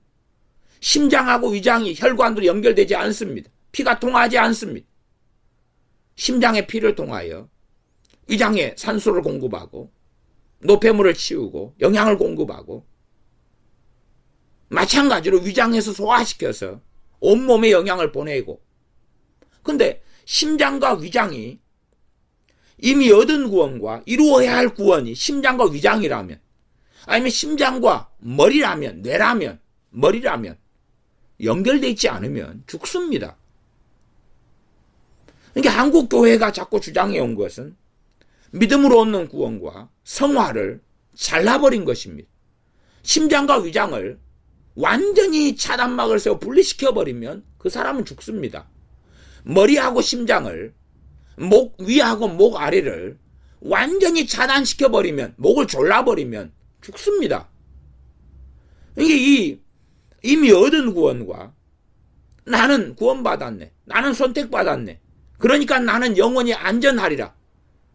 심장하고 위장이 혈관으로 연결되지 않습니다. 피가 통하지 않습니다. 심장에 피를 통하여 위장에 산소를 공급하고 노폐물을 치우고 영양을 공급하고, 마찬가지로 위장에서 소화시켜서 온몸에 영양을 보내고. 근데 심장과 위장이 이미 얻은 구원과 이루어야 할 구원이 심장과 위장이라면, 아니면 심장과 머리라면, 뇌라면, 머리라면 연결되어 있지 않으면 죽습니다. 그러니까 한국 교회가 자꾸 주장해 온 것은 믿음으로 얻는 구원과 성화를 잘라버린 것입니다. 심장과 위장을 완전히 차단막을 세워 분리시켜버리면 그 사람은 죽습니다. 머리하고 심장을, 목 위하고 목 아래를 완전히 차단시켜버리면, 목을 졸라버리면 죽습니다. 이게 이미 얻은 구원과 나는 구원받았네, 나는 선택받았네, 그러니까 나는 영원히 안전하리라,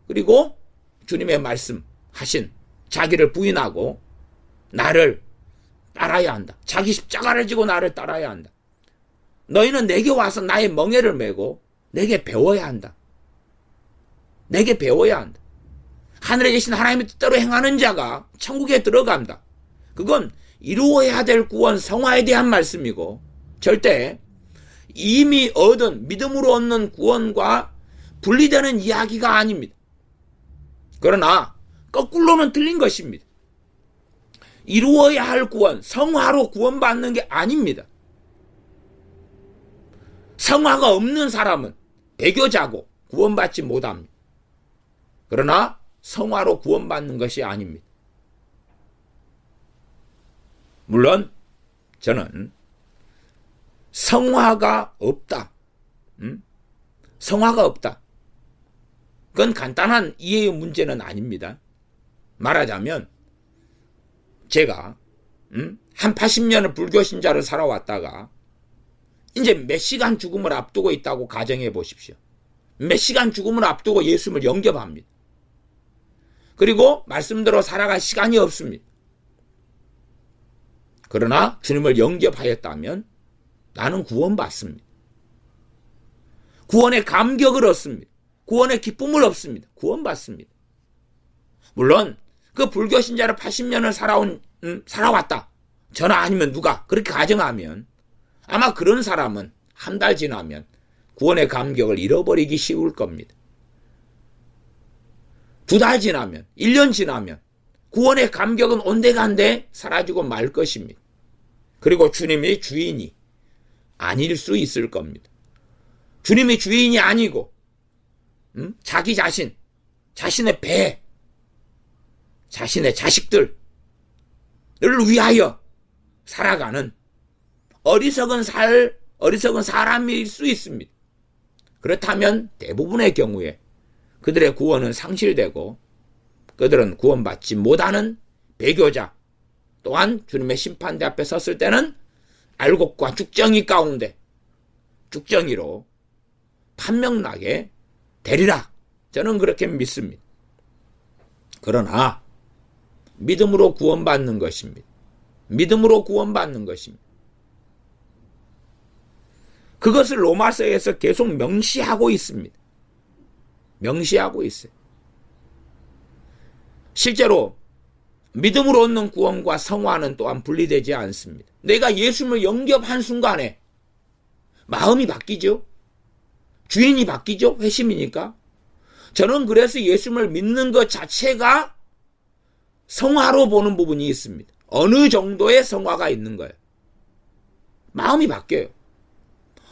그리고 주님의 말씀 하신 자기를 부인하고 나를 따라야 한다. 자기 십자가를 지고 나를 따라야 한다. 너희는 내게 와서 나의 멍에를 메고 내게 배워야 한다. 내게 배워야 한다. 하늘에 계신 하나님의 뜻대로 행하는 자가 천국에 들어간다. 그건 이루어야 될 구원 성화에 대한 말씀이고 절대 이미 얻은 믿음으로 얻는 구원과 분리되는 이야기가 아닙니다. 그러나 거꾸로는 틀린 것입니다. 이루어야 할 구원, 성화로 구원받는 게 아닙니다. 성화가 없는 사람은 배교자고 구원받지 못합니다. 그러나 성화로 구원받는 것이 아닙니다. 물론 저는 성화가 없다. 성화가 없다. 그건 간단한 이해의 문제는 아닙니다. 말하자면 제가 한 80년을 불교 신자로 살아왔다가 이제 몇 시간 죽음을 앞두고 있다고 가정해 보십시오. 몇 시간 죽음을 앞두고 예수님을 영접합니다. 그리고 말씀대로 살아갈 시간이 없습니다. 그러나 주님을 영접하였다면 나는 구원받습니다. 구원의 감격을 얻습니다. 구원의 기쁨을 얻습니다. 구원받습니다. 물론 그 불교 신자로 80년을 살아왔다. 저나 아니면 누가 그렇게 가정하면 아마 그런 사람은 한 달 지나면 구원의 감격을 잃어버리기 쉬울 겁니다. 2달 지나면 1년 지나면 구원의 감격은 온데간데 사라지고 말 것입니다. 그리고 주님이 주인이 아닐 수 있을 겁니다. 주님이 주인이 아니고 자기 자신, 자신의 배, 자신의 자식들을 위하여 살아가는 어리석은 사람일 수 있습니다. 그렇다면 대부분의 경우에 그들의 구원은 상실되고 그들은 구원받지 못하는 배교자, 또한 주님의 심판대 앞에 섰을 때는 알곡과 죽정이 가운데 죽정이로 판명나게 되리라. 저는 그렇게 믿습니다. 그러나 믿음으로 구원받는 것입니다. 믿음으로 구원받는 것입니다. 그것을 로마서에서 계속 명시하고 있습니다. 명시하고 있어요. 실제로 믿음으로 얻는 구원과 성화는 또한 분리되지 않습니다. 내가 예수님을 영접한 순간에 마음이 바뀌죠. 주인이 바뀌죠. 회심이니까. 저는 그래서 예수님을 믿는 것 자체가 성화로 보는 부분이 있습니다. 어느 정도의 성화가 있는 거예요. 마음이 바뀌어요.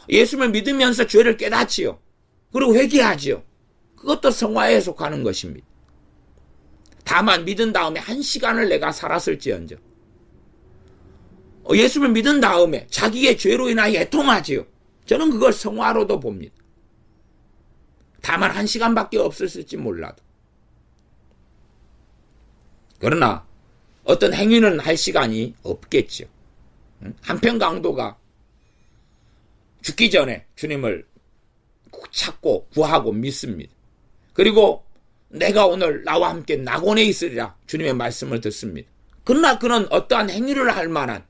예수님을 믿으면서 죄를 깨닫지요. 그리고 회개하지요. 그것도 성화에 속하는 것입니다. 다만 믿은 다음에 1시간을 내가 살았을지언정 예수를 믿은 다음에 자기의 죄로 인하여 애통하지요. 저는 그걸 성화로도 봅니다. 다만 1시간밖에 없었을지 몰라도. 그러나 어떤 행위는 할 시간이 없겠죠. 한편 강도가 죽기 전에 주님을 찾고 구하고 믿습니다. 그리고 내가 오늘 나와 함께 낙원에 있으리라 주님의 말씀을 듣습니다. 그러나 그는 어떠한 행위를 할 만한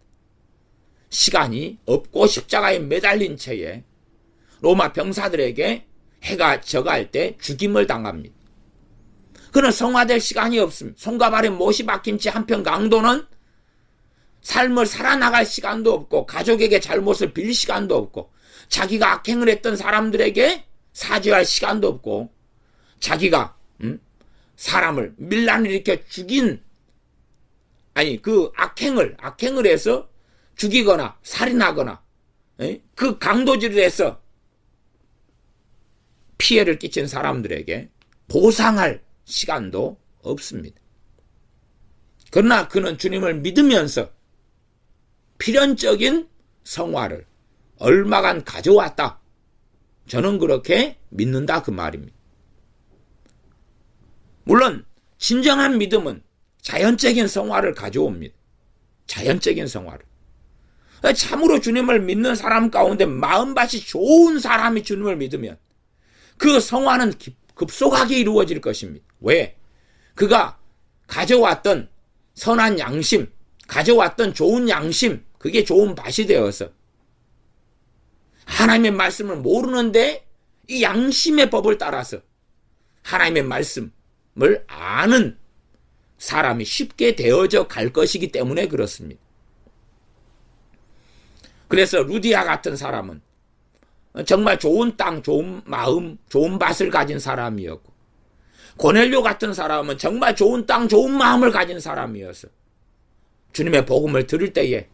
시간이 없고 십자가에 매달린 채에 로마 병사들에게 해가 저갈 때 죽임을 당합니다. 그는 성화될 시간이 없습니다. 손과 발에 못이 박힌 채 한편 강도는 삶을 살아나갈 시간도 없고 가족에게 잘못을 빌 시간도 없고 자기가 악행을 했던 사람들에게 사죄할 시간도 없고 자기가 사람을 밀란을 일으켜 죽인 그 악행을 해서 죽이거나 살인하거나 그 강도질을 해서 피해를 끼친 사람들에게 보상할 시간도 없습니다. 그러나 그는 주님을 믿으면서 필연적인 성화를 얼마간 가져왔다. 저는 그렇게 믿는다 그 말입니다. 물론 진정한 믿음은 자연적인 성화를 가져옵니다. 자연적인 성화를. 참으로 주님을 믿는 사람 가운데 마음밭이 좋은 사람이 주님을 믿으면 그 성화는 급속하게 이루어질 것입니다. 왜? 그가 가져왔던 선한 양심, 가져왔던 좋은 양심, 그게 좋은 밭이 되어서 하나님의 말씀을 모르는데 이 양심의 법을 따라서 하나님의 말씀을 아는 사람이 쉽게 되어져 갈 것이기 때문에 그렇습니다. 그래서 루디아 같은 사람은 정말 좋은 땅, 좋은 마음, 좋은 밭을 가진 사람이었고, 고넬료 같은 사람은 정말 좋은 땅, 좋은 마음을 가진 사람이어서 주님의 복음을 들을 때에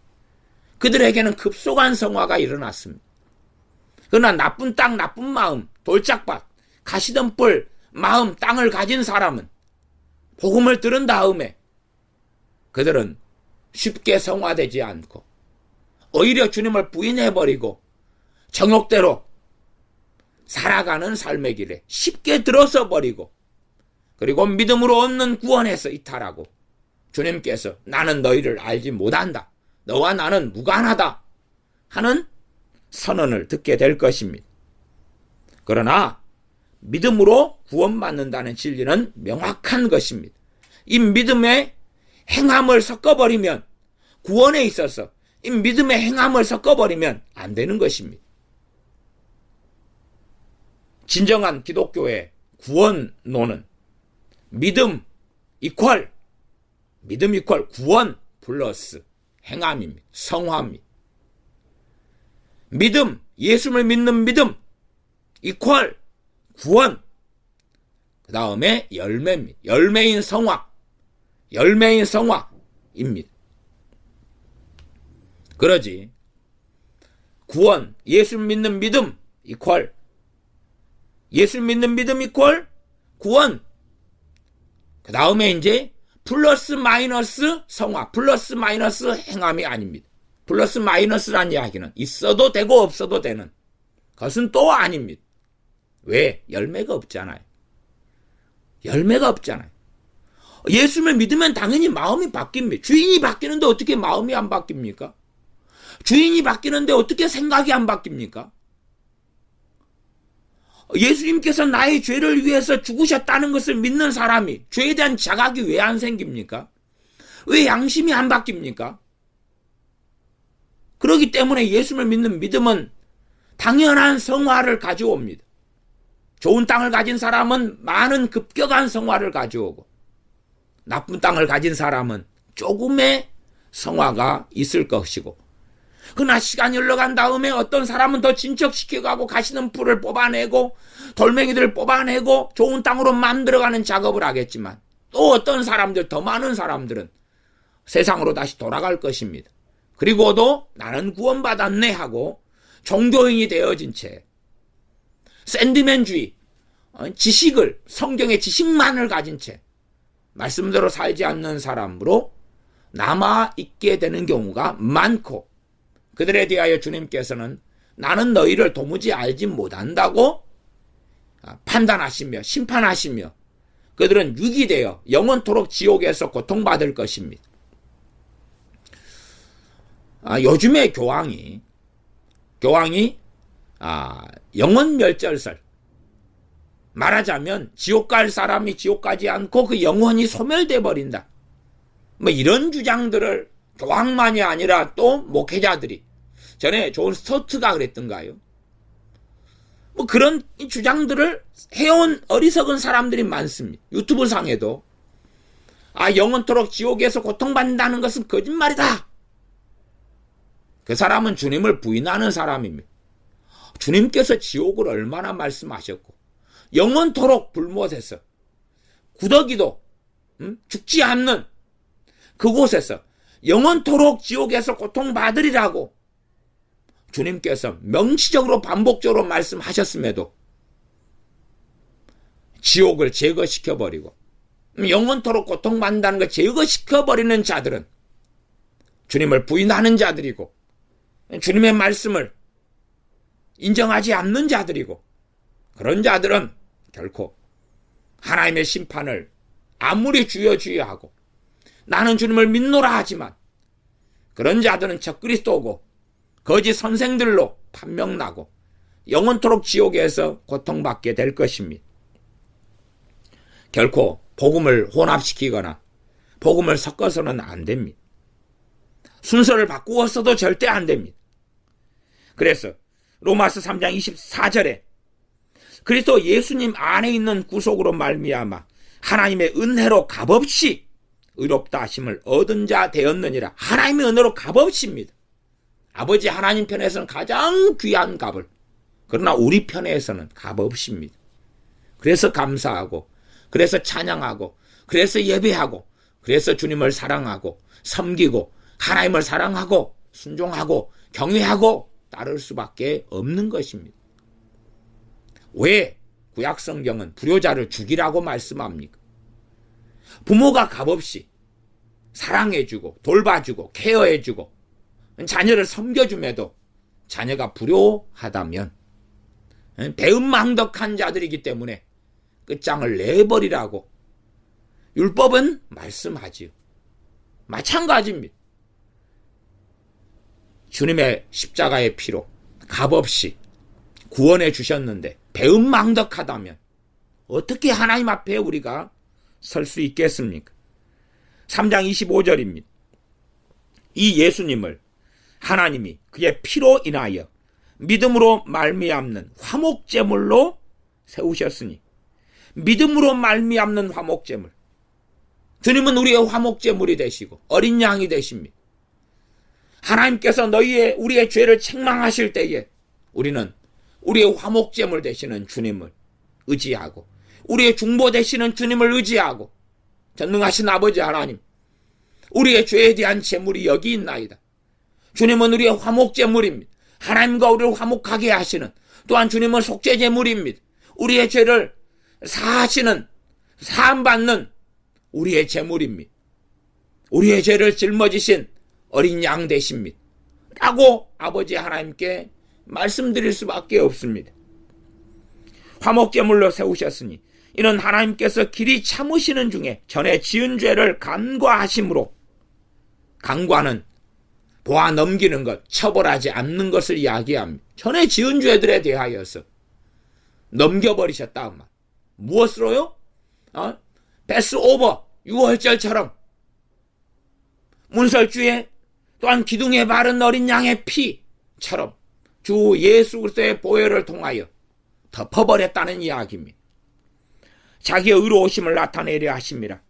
그들에게는 급속한 성화가 일어났습니다. 그러나 나쁜 땅, 나쁜 마음, 돌짝밭, 가시덤불 마음, 땅을 가진 사람은 복음을 들은 다음에 그들은 쉽게 성화되지 않고 오히려 주님을 부인해버리고 정욕대로 살아가는 삶의 길에 쉽게 들어서 버리고, 그리고 믿음으로 얻는 구원에서 이탈하고 주님께서 나는 너희를 알지 못한다, 너와 나는 무관하다 하는 선언을 듣게 될 것입니다. 그러나 믿음으로 구원받는다는 진리는 명확한 것입니다. 이 믿음의 행함을 섞어버리면, 구원에 있어서 이 믿음의 행함을 섞어버리면 안 되는 것입니다. 진정한 기독교의 구원론은 믿음 이퀄 구원 플러스 행함입니다. 성화입니다. 믿음, 예수를 믿는 믿음 이퀄 구원, 그 다음에 열매입니다. 열매인 성화입니다. 그러지 구원, 예수 믿는 믿음 이퀄 구원, 그 다음에 이제 플러스 마이너스 성화, 플러스 마이너스 행함이 아닙니다. 플러스 마이너스란 이야기는 있어도 되고 없어도 되는 것은 또 아닙니다. 왜? 열매가 없잖아요. 예수를 믿으면 당연히 마음이 바뀝니다. 주인이 바뀌는데 어떻게 마음이 안 바뀝니까? 주인이 바뀌는데 어떻게 생각이 안 바뀝니까? 예수님께서 나의 죄를 위해서 죽으셨다는 것을 믿는 사람이 죄에 대한 자각이 왜 안 생깁니까? 왜 양심이 안 바뀝니까? 그렇기 때문에 예수를 믿는 믿음은 당연한 성화를 가져옵니다. 좋은 땅을 가진 사람은 많은 급격한 성화를 가져오고, 나쁜 땅을 가진 사람은 조금의 성화가 있을 것이고, 그러나 시간이 흘러간 다음에 어떤 사람은 더 진척시켜가고 가시는 풀을 뽑아내고 돌멩이들을 뽑아내고 좋은 땅으로 만들어가는 작업을 하겠지만, 또 어떤 사람들, 더 많은 사람들은 세상으로 다시 돌아갈 것입니다. 그리고도 나는 구원받았네 하고 종교인이 되어진 채 샌드맨주의, 지식을, 성경의 지식만을 가진 채 말씀대로 살지 않는 사람으로 남아있게 되는 경우가 많고, 그들에 대하여 주님께서는 나는 너희를 도무지 알지 못한다고 판단하시며 심판하시며 그들은 유기되어 영원토록 지옥에서 고통받을 것입니다. 요즘의 교황이 영원멸절설, 말하자면 지옥 갈 사람이 지옥 가지 않고 그 영혼이 소멸돼 버린다, 뭐 이런 주장들을 교황만이 아니라 또 목회자들이, 전에 존 스토트가 그랬던가요? 뭐 그런 주장들을 해온 어리석은 사람들이 많습니다. 유튜브 상에도 영원토록 지옥에서 고통받는다는 것은 거짓말이다. 그 사람은 주님을 부인하는 사람입니다. 주님께서 지옥을 얼마나 말씀하셨고, 영원토록 불못에서 구더기도 죽지 않는 그곳에서 영원토록 지옥에서 고통받으리라고 주님께서 명시적으로 반복적으로 말씀하셨음에도 지옥을 제거시켜버리고 영원토록 고통받는다는 걸 제거시켜버리는 자들은 주님을 부인하는 자들이고, 주님의 말씀을 인정하지 않는 자들이고, 그런 자들은 결코 하나님의 심판을 아무리 주여 하고 나는 주님을 믿노라 하지만, 그런 자들은 적그리스도고 거짓 선생들로 판명나고 영원토록 지옥에서 고통받게 될 것입니다. 결코 복음을 혼합시키거나 복음을 섞어서는 안 됩니다. 순서를 바꾸어서도 절대 안 됩니다. 그래서 로마서 3장 24절에 그리스도 예수님 안에 있는 구속으로 말미암아 하나님의 은혜로 값없이 의롭다 하심을 얻은 자 되었느니라. 하나님의 은혜로 값없이입니다. 아버지 하나님 편에서는 가장 귀한 값을, 그러나 우리 편에서는 값없이입니다. 그래서 감사하고, 그래서 찬양하고, 그래서 예배하고, 그래서 주님을 사랑하고 섬기고 하나님을 사랑하고 순종하고 경외하고 따를 수밖에 없는 것입니다. 왜 구약성경은 불효자를 죽이라고 말씀합니까? 부모가 값없이 사랑해주고 돌봐주고 케어해주고 자녀를 섬겨줌에도 자녀가 불효하다면 배은망덕한 자들이기 때문에 끝장을 내버리라고 율법은 말씀하지요. 마찬가지입니다. 주님의 십자가의 피로 값없이 구원해 주셨는데 배은망덕하다면 어떻게 하나님 앞에 우리가 설 수 있겠습니까? 3장 25절입니다. 이 예수님을 하나님이 그의 피로 인하여 믿음으로 말미암는 화목제물로 세우셨으니, 믿음으로 말미암는 화목제물, 주님은 우리의 화목제물이 되시고 어린 양이 되십니다. 하나님께서 우리의 죄를 책망하실 때에 우리는 우리의 화목제물 되시는 주님을 의지하고 우리의 중보 되시는 주님을 의지하고 전능하신 아버지 하나님, 우리의 죄에 대한 제물이 여기 있나이다. 주님은 우리의 화목제물입니다. 하나님과 우리를 화목하게 하시는, 또한 주님은 속죄제물입니다. 우리의 죄를 사하시는, 사함받는 우리의 제물입니다. 우리의 죄를 짊어지신 어린 양 되십니다. 라고 아버지 하나님께 말씀드릴 수밖에 없습니다. 화목제물로 세우셨으니 이는 하나님께서 길이 참으시는 중에 전에 지은 죄를 간과하심으로, 간과는 보아 넘기는 것, 처벌하지 않는 것을 이야기합니다. 전에 지은 죄들에 대하여서 넘겨버리셨다. 말. 무엇으로요? 패스오버, 유월절처럼 문설주에 또한 기둥에 바른 어린 양의 피처럼 주 예수 그리스도의 보혈을 통하여 덮어버렸다는 이야기입니다. 자기의 의로우심을 나타내려 하십니다.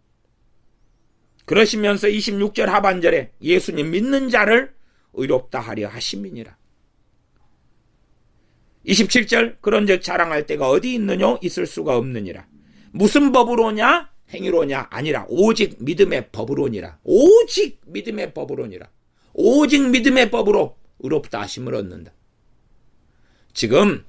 그러시면서 26절 하반절에 예수님 믿는 자를 의롭다 하려 하심이니라. 27절 그런즉 자랑할 때가 어디 있느냐? 있을 수가 없느니라. 무슨 법으로냐? 행위로냐? 아니라 오직 믿음의 법으로니라. 오직 믿음의 법으로니라. 오직 믿음의 법으로 의롭다 하심을 얻는다. 지금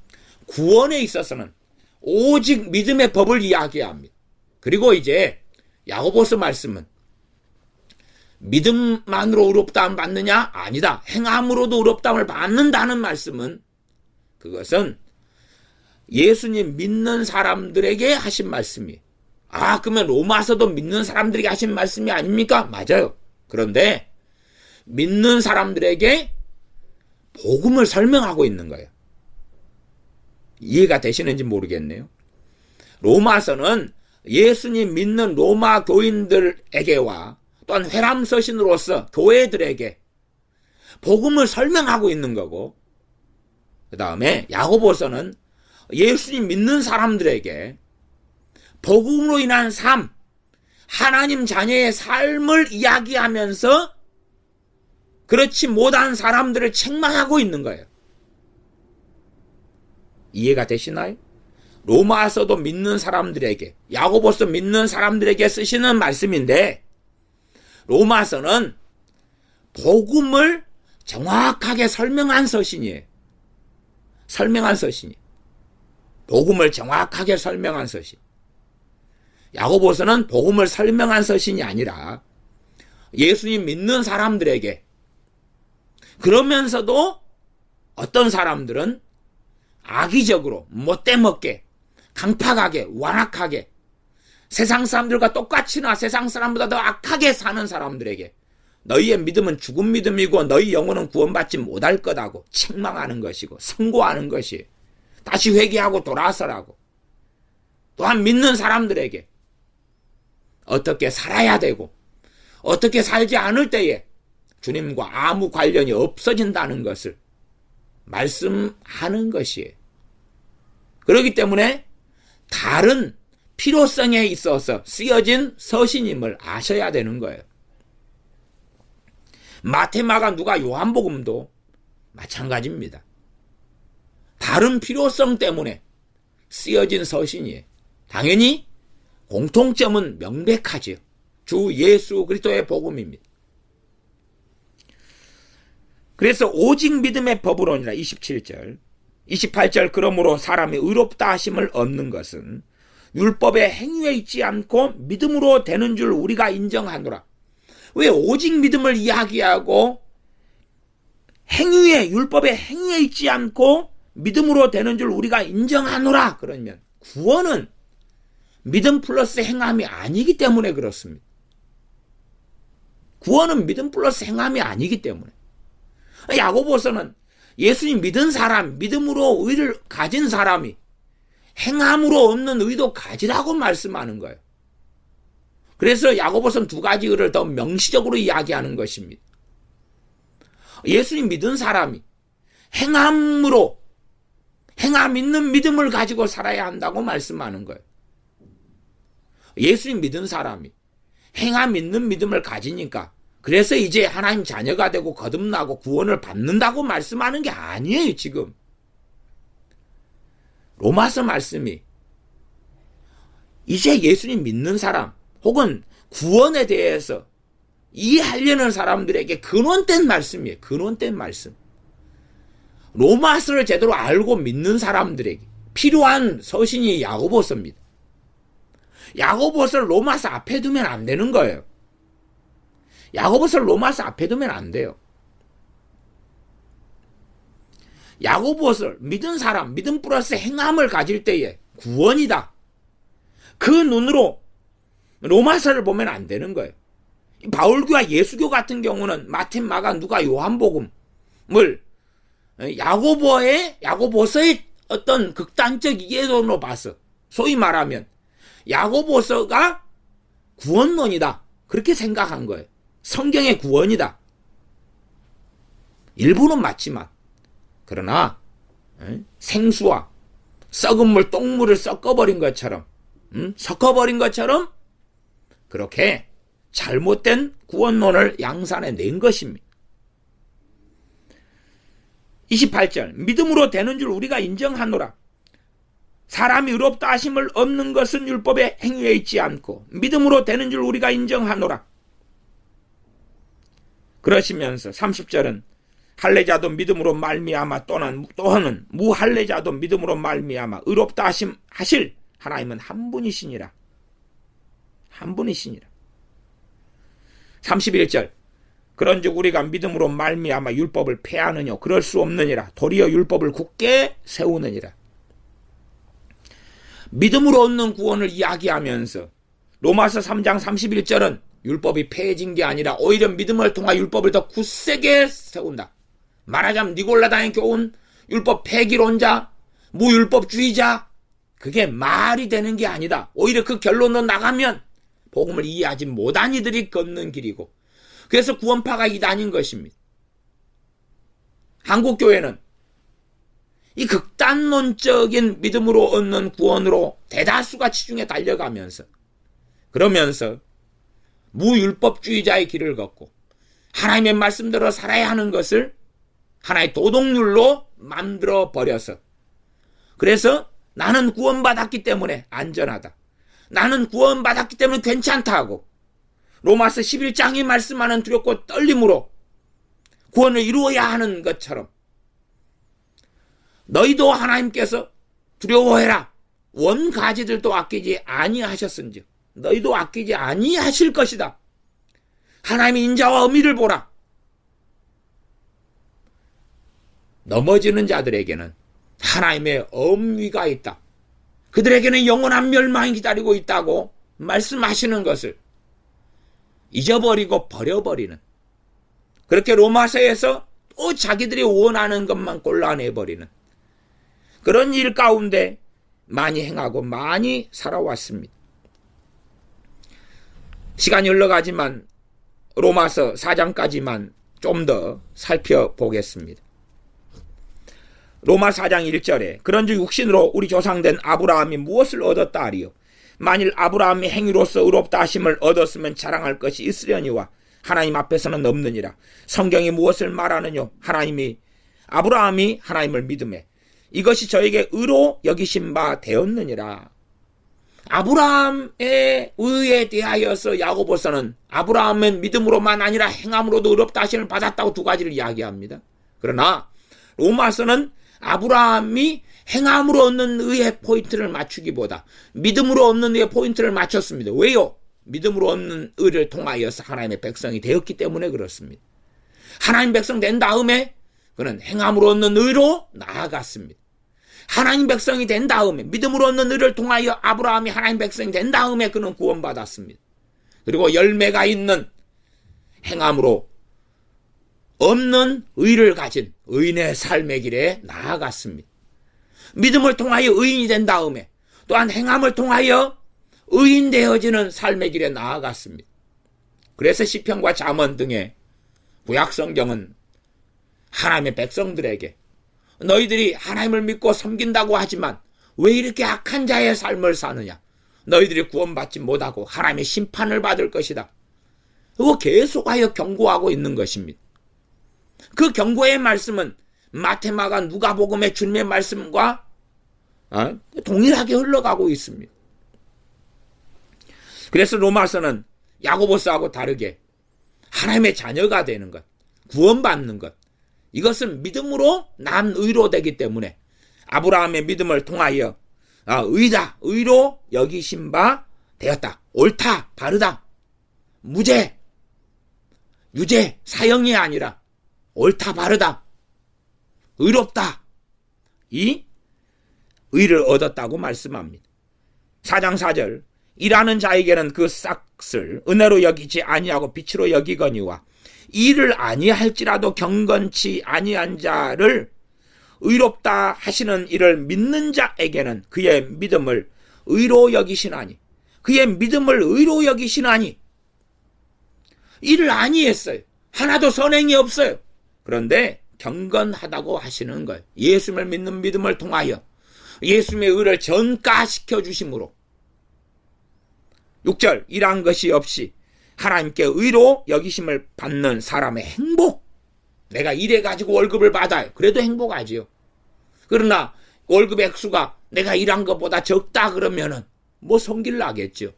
구원에 있어서는 오직 믿음의 법을 이야기합니다. 그리고 이제 야고보서 말씀은 믿음만으로 의롭다함을 받느냐? 아니다. 행함으로도 의롭다함을 받는다는 말씀은, 그것은 예수님 믿는 사람들에게 하신 말씀이에요. 그러면 로마서도 믿는 사람들에게 하신 말씀이 아닙니까? 맞아요. 그런데 믿는 사람들에게 복음을 설명하고 있는 거예요. 이해가 되시는지 모르겠네요. 로마서는 예수님 믿는 로마 교인들에게와 또한 회람서신으로서 교회들에게 복음을 설명하고 있는 거고, 그 다음에 야고보서는 예수님 믿는 사람들에게 복음으로 인한 삶, 하나님 자녀의 삶을 이야기하면서 그렇지 못한 사람들을 책망하고 있는 거예요. 이해가 되시나요? 로마서도 믿는 사람들에게, 야고보서 믿는 사람들에게 쓰시는 말씀인데, 로마서는 복음을 정확하게 설명한 서신이에요. 설명한 서신이에요. 복음을 정확하게 설명한 서신. 야고보서는 복음을 설명한 서신이 아니라 예수님 믿는 사람들에게, 그러면서도 어떤 사람들은 악의적으로 못되먹게 강팍하게 완악하게 세상 사람들과 똑같이나 세상 사람보다 더 악하게 사는 사람들에게 너희의 믿음은 죽은 믿음이고 너희 영혼은 구원받지 못할 거다고 책망하는 것이고 선고하는 것이, 다시 회개하고 돌아서라고. 또한 믿는 사람들에게 어떻게 살아야 되고 어떻게 살지 않을 때에 주님과 아무 관련이 없어진다는 것을 말씀하는 것이에요. 그렇기 때문에 다른 필요성에 있어서 쓰여진 서신임을 아셔야 되는 거예요. 마태, 마가, 누가, 요한복음도 마찬가지입니다. 다른 필요성 때문에 쓰여진 서신이에요. 당연히 공통점은 명백하지요. 주 예수 그리스도의 복음입니다. 그래서 오직 믿음의 법으로니라 27절, 28절 그러므로 사람이 의롭다 하심을 얻는 것은 율법의 행위에 있지 않고 믿음으로 되는 줄 우리가 인정하노라. 왜 오직 믿음을 이야기하고 행위에, 율법의 행위에 있지 않고 믿음으로 되는 줄 우리가 인정하노라 그러면 구원은 믿음 플러스 행함이 아니기 때문에 그렇습니다. 구원은 믿음 플러스 행함이 아니기 때문에. 야고보서는 예수님 믿은 사람, 믿음으로 의를 가진 사람이 행함으로 없는 의도 가지라고 말씀하는 거예요. 그래서 야고보서는 두 가지 의를 더 명시적으로 이야기하는 것입니다. 예수님 믿은 사람이 행함으로, 행함 있는 믿음을 가지고 살아야 한다고 말씀하는 거예요. 예수님 믿은 사람이 행함 있는 믿음을 가지니까 그래서 이제 하나님 자녀가 되고 거듭나고 구원을 받는다고 말씀하는 게 아니에요, 지금. 로마서 말씀이 이제 예수님 믿는 사람 혹은 구원에 대해서 이해하려는 사람들에게 근원된 말씀이에요. 근원된 말씀. 로마서를 제대로 알고 믿는 사람들에게 필요한 서신이 야고보서입니다. 야고보서를 로마서 앞에 두면 안 되는 거예요. 야고보서를 로마서 앞에 두면 안 돼요. 야고보서를 믿은 사람, 믿음 플러스 행함을 가질 때에 구원이다. 그 눈으로 로마서를 보면 안 되는 거예요. 바울교와 예수교 같은 경우는 마태, 마가, 누가, 요한복음을 야고보서의 어떤 극단적 이해론으로 봐서 소위 말하면 야고보서가 구원론이다. 그렇게 생각한 거예요. 성경의 구원이다. 일부는 맞지만 그러나 생수와 썩은 물, 똥물을 섞어버린 것처럼 그렇게 잘못된 구원론을 양산해 낸 것입니다. 28절 믿음으로 되는 줄 우리가 인정하노라. 사람이 의롭다 하심을 얻는 것은 율법의 행위에 있지 않고 믿음으로 되는 줄 우리가 인정하노라. 그러시면서 30절은 할례자도 믿음으로 말미암아 또는 무할례자도 믿음으로 말미암아 의롭다 하실 하나님은 한 분이시니라. 한 분이시니라. 31절 그런즉 우리가 믿음으로 말미암아 율법을 폐하느냐 그럴 수 없느니라. 도리어 율법을 굳게 세우느니라. 믿음으로 얻는 구원을 이야기하면서 로마서 3장 31절은 율법이 폐해진 게 아니라 오히려 믿음을 통해 율법을 더 굳세게 세운다. 말하자면 니골라다의 교훈, 율법 폐기론자, 무율법주의자, 그게 말이 되는 게 아니다. 오히려 그 결론으로 나가면 복음을 이해하지 못한 이들이 걷는 길이고, 그래서 구원파가 이단인 것입니다. 한국교회는 이 극단론적인 믿음으로 얻는 구원으로 대다수가 치중에 달려가면서 그러면서 무율법주의자의 길을 걷고 하나님의 말씀대로 살아야 하는 것을 하나의 도덕률로 만들어 버려서 그래서 나는 구원받았기 때문에 안전하다. 나는 구원받았기 때문에 괜찮다 하고 로마서 11장이 말씀하는 두렵고 떨림으로 구원을 이루어야 하는 것처럼 너희도 하나님께서 두려워해라. 원가지들도 아끼지 아니하셨은즉 너희도 아끼지 아니하실 것이다. 하나님의 인자와 의미를 보라. 넘어지는 자들에게는 하나님의 엄위가 있다. 그들에게는 영원한 멸망이 기다리고 있다고 말씀하시는 것을 잊어버리고 버려버리는, 그렇게 로마서에서 또 자기들이 원하는 것만 골라내버리는 그런 일 가운데 많이 행하고 많이 살아왔습니다. 시간이 흘러가지만 로마서 4장까지만 좀 더 살펴보겠습니다. 로마 4장 1절에 그런즉 육신으로 우리 조상된 아브라함이 무엇을 얻었다 하리요. 만일 아브라함이 행위로서 의롭다 하심을 얻었으면 자랑할 것이 있으려니와 하나님 앞에서는 없느니라. 성경이 무엇을 말하느뇨? 아브라함이 하나님을 믿음에 이것이 저에게 의로 여기신 바 되었느니라. 아브라함의 의에 대하여서 야고보서는 아브라함은 믿음으로만 아니라 행함으로도 의롭다 하심을 받았다고 두 가지를 이야기합니다. 그러나 로마서는 아브라함이 행함으로 얻는 의의 포인트를 맞추기보다 믿음으로 얻는 의의 포인트를 맞췄습니다. 왜요? 믿음으로 얻는 의를 통하여서 하나님의 백성이 되었기 때문에 그렇습니다. 하나님 백성 된 다음에 그는 행함으로 얻는 의로 나아갔습니다. 하나님 백성이 된 다음에 믿음으로 얻는 의를 통하여 아브라함이 하나님 백성이 된 다음에 그는 구원받았습니다. 그리고 열매가 있는 행함으로 없는 의를 가진 의인의 삶의 길에 나아갔습니다. 믿음을 통하여 의인이 된 다음에 또한 행함을 통하여 의인 되어지는 삶의 길에 나아갔습니다. 그래서 시편과 잠언 등의 구약성경은 하나님의 백성들에게 너희들이 하나님을 믿고 섬긴다고 하지만 왜 이렇게 악한 자의 삶을 사느냐? 너희들이 구원받지 못하고 하나님의 심판을 받을 것이다. 그거 계속하여 경고하고 있는 것입니다. 그 경고의 말씀은 마태, 마가, 누가복음의 주님의 말씀과 동일하게 흘러가고 있습니다. 그래서 로마서는 야고보서하고 다르게 하나님의 자녀가 되는 것, 구원받는 것, 이것은 믿음으로 난 의로 되기 때문에 아브라함의 믿음을 통하여 의로 여기신 바 되었다. 옳다, 바르다, 무죄, 유죄, 사형이 아니라 옳다, 바르다, 의롭다, 이 의를 얻었다고 말씀합니다. 4장 4절 일하는 자에게는 그 싹을 은혜로 여기지 아니하고 빛으로 여기거니와 일을 아니할지라도 경건치 아니한 자를 의롭다 하시는 이를 믿는 자에게는 그의 믿음을 의로 여기시나니 그의 믿음을 의로 여기시나니 일을 아니했어요. 하나도 선행이 없어요. 그런데 경건하다고 하시는 거예요. 예수님을 믿는 믿음을 통하여 예수님의 의를 전가시켜 주심으로 6절 일한 것이 없이 하나님께 의로 여기심을 받는 사람의 행복. 내가 일해가지고 월급을 받아요. 그래도 행복하지요. 그러나 월급의 액수가 내가 일한 것보다 적다 그러면은 성길 나겠죠.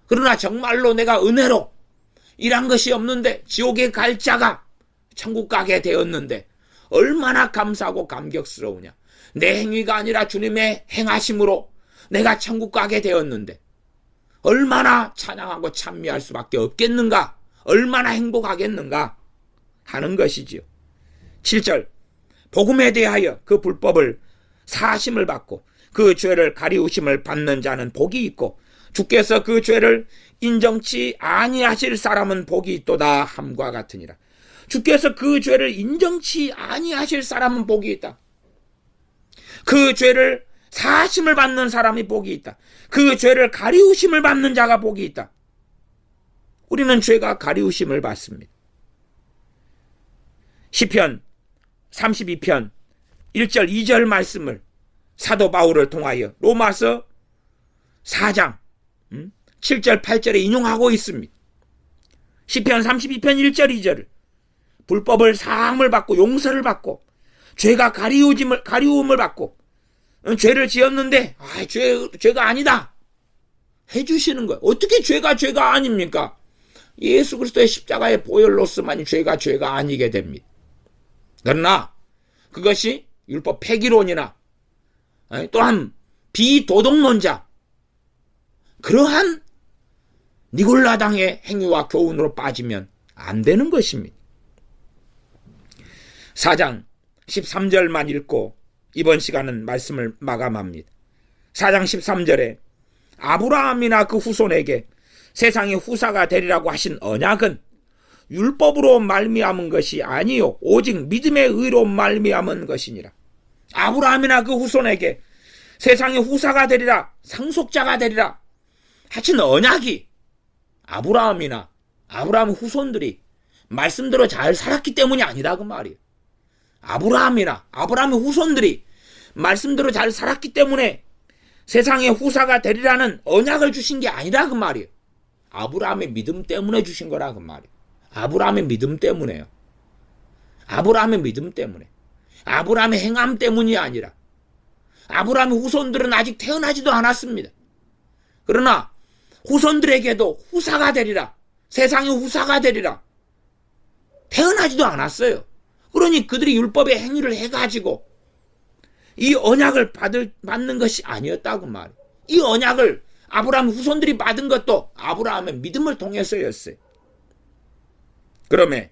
그러나 정말로 내가 은혜로 일한 것이 없는데 지옥에 갈 자가 천국 가게 되었는데 얼마나 감사하고 감격스러우냐. 내 행위가 아니라 주님의 행하심으로 내가 천국 가게 되었는데 얼마나 찬양하고 찬미할 수밖에 없겠는가? 얼마나 행복하겠는가? 하는 것이지요. 7절 복음에 대하여 그 불법을 사하심을 받고 그 죄를 가리우심을 받는 자는 복이 있고 주께서 그 죄를 인정치 아니하실 사람은 복이 있도다 함과 같으니라. 주께서 그 죄를 인정치 아니하실 사람은 복이 있다. 그 죄를 사하심을 받는 사람이 복이 있다. 그 죄를 가리우심을 받는 자가 복이 있다. 우리는 죄가 가리우심을 받습니다. 시편 32편 1절 2절 말씀을 사도 바울을 통하여 로마서 4장 7절 8절에 인용하고 있습니다. 시편 32편 1절 2절을 불법을 사함을 받고 용서를 받고 죄가 가리움을 받고 죄를 지었는데 죄가 아니다 해주시는 거예요. 어떻게 죄가 아닙니까? 예수 그리스도의 십자가의 보혈로서만이 죄가 아니게 됩니다. 그러나 그것이 율법 폐기론이나 또한 비도덕론자 그러한 니골라당의 행위와 교훈으로 빠지면 안 되는 것입니다. 4장 13절만 읽고 이번 시간은 말씀을 마감합니다. 4장 13절에 아브라함이나 그 후손에게 세상의 후사가 되리라고 하신 언약은 율법으로 말미암은 것이 아니요 오직 믿음의 의로 말미암은 것이니라. 아브라함이나 그 후손에게 세상의 후사가 되리라 상속자가 되리라 하신 언약이 아브라함이나 아브라함 후손들이 말씀대로 잘 살았기 때문이 아니다 그 말이에요. 아브라함의 후손들이 말씀대로 잘 살았기 때문에 세상의 후사가 되리라는 언약을 주신 게 아니라 그 말이에요. 아브라함의 믿음 때문에 주신 거라 그 말이에요. 아브라함의 믿음 때문에요. 아브라함의 믿음 때문에. 아브라함의 행함 때문이 아니라. 아브라함의 후손들은 아직 태어나지도 않았습니다. 그러나 후손들에게도 후사가 되리라. 세상의 후사가 되리라. 태어나지도 않았어요. 그러니 그들이 율법의 행위를 해가지고 이 언약을 받는 것이 아니었다고 말이에요. 이 언약을 아브라함 후손들이 받은 것도 아브라함의 믿음을 통해서였어요. 그러면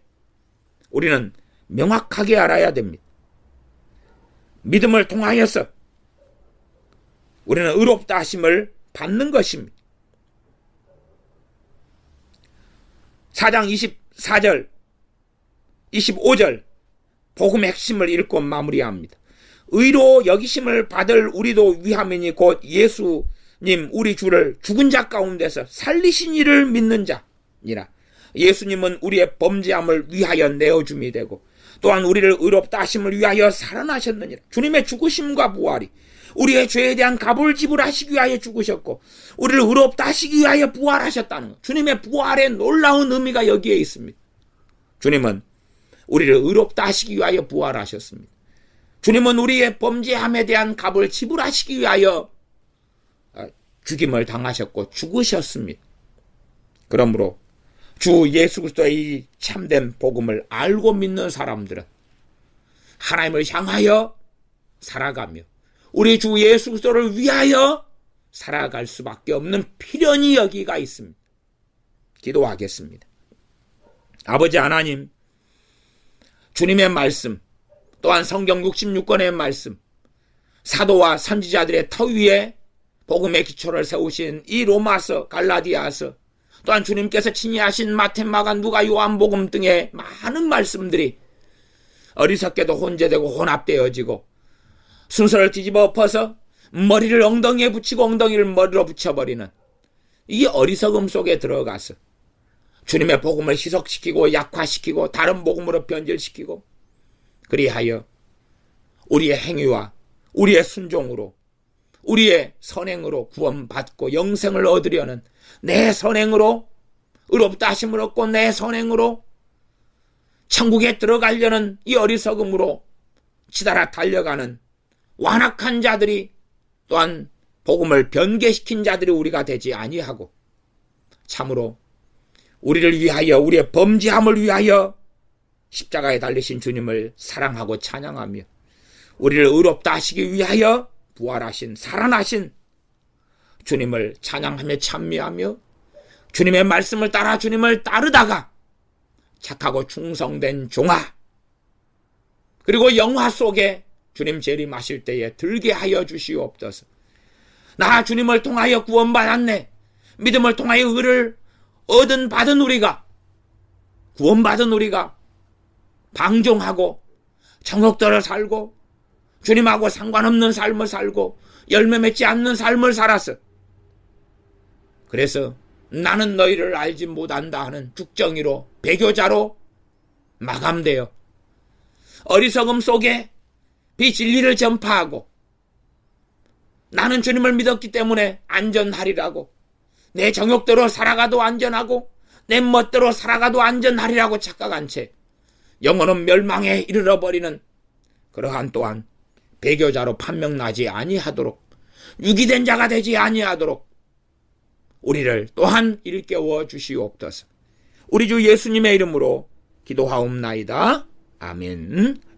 우리는 명확하게 알아야 됩니다. 믿음을 통하여서 우리는 의롭다 하심을 받는 것입니다. 4장 24절, 25절 복음의 핵심을 읽고 마무리합니다. 의로 여기심을 받을 우리도 위함이니 곧 예수님 우리 주를 죽은 자 가운데서 살리신 이를 믿는 자니라. 예수님은 우리의 범죄함을 위하여 내어줌이 되고 또한 우리를 의롭다 하심을 위하여 살아나셨느니라. 주님의 죽으심과 부활이 우리의 죄에 대한 값을 지불하시기 위하여 죽으셨고 우리를 의롭다 하시기 위하여 부활하셨다는 것. 주님의 부활의 놀라운 의미가 여기에 있습니다. 주님은 우리를 의롭다 하시기 위하여 부활하셨습니다. 주님은 우리의 범죄함에 대한 값을 지불하시기 위하여 죽임을 당하셨고 죽으셨습니다. 그러므로 주 예수 그리스도의 이 참된 복음을 알고 믿는 사람들은 하나님을 향하여 살아가며 우리 주 예수 그리스도를 위하여 살아갈 수밖에 없는 필연이 여기가 있습니다. 기도하겠습니다. 아버지 하나님, 주님의 말씀, 또한 성경 66권의 말씀, 사도와 선지자들의 터 위에 복음의 기초를 세우신 이 로마서, 갈라디아서, 또한 주님께서 친히 하신 마태, 마가, 누가, 요한복음 등의 많은 말씀들이 어리석게도 혼재되고 혼합되어지고 순서를 뒤집어 엎어서 머리를 엉덩이에 붙이고 엉덩이를 머리로 붙여버리는 이 어리석음 속에 들어가서 주님의 복음을 희석시키고 약화시키고 다른 복음으로 변질시키고 그리하여 우리의 행위와 우리의 순종으로 우리의 선행으로 구원받고 영생을 얻으려는 내 선행으로 의롭다 하심을 얻고 내 선행으로 천국에 들어가려는 이 어리석음으로 치달아 달려가는 완악한 자들이 또한 복음을 변개시킨 자들이 우리가 되지 아니하고 참으로 우리를 위하여 우리의 범죄함을 위하여 십자가에 달리신 주님을 사랑하고 찬양하며 우리를 의롭다 하시기 위하여 부활하신 살아나신 주님을 찬양하며 찬미하며 주님의 말씀을 따라 주님을 따르다가 착하고 충성된 종아 그리고 영화 속에 주님 재림하실 때에 들게 하여 주시옵소서. 나 주님을 통하여 구원받았네. 믿음을 통하여 의를 받은 우리가 구원받은 우리가 방종하고 정욕대로 살고 주님하고 상관없는 삶을 살고 열매 맺지 않는 삶을 살았어. 그래서 나는 너희를 알지 못한다 하는 죽정이로 배교자로 마감되어 어리석음 속에 비진리를 전파하고 나는 주님을 믿었기 때문에 안전하리라고 내 정욕대로 살아가도 안전하고 내 멋대로 살아가도 안전하리라고 착각한 채 영혼은 멸망에 이르러버리는 그러한 또한 배교자로 판명나지 아니하도록 유기된 자가 되지 아니하도록 우리를 또한 일깨워 주시옵소서. 우리 주 예수님의 이름으로 기도하옵나이다. 아멘.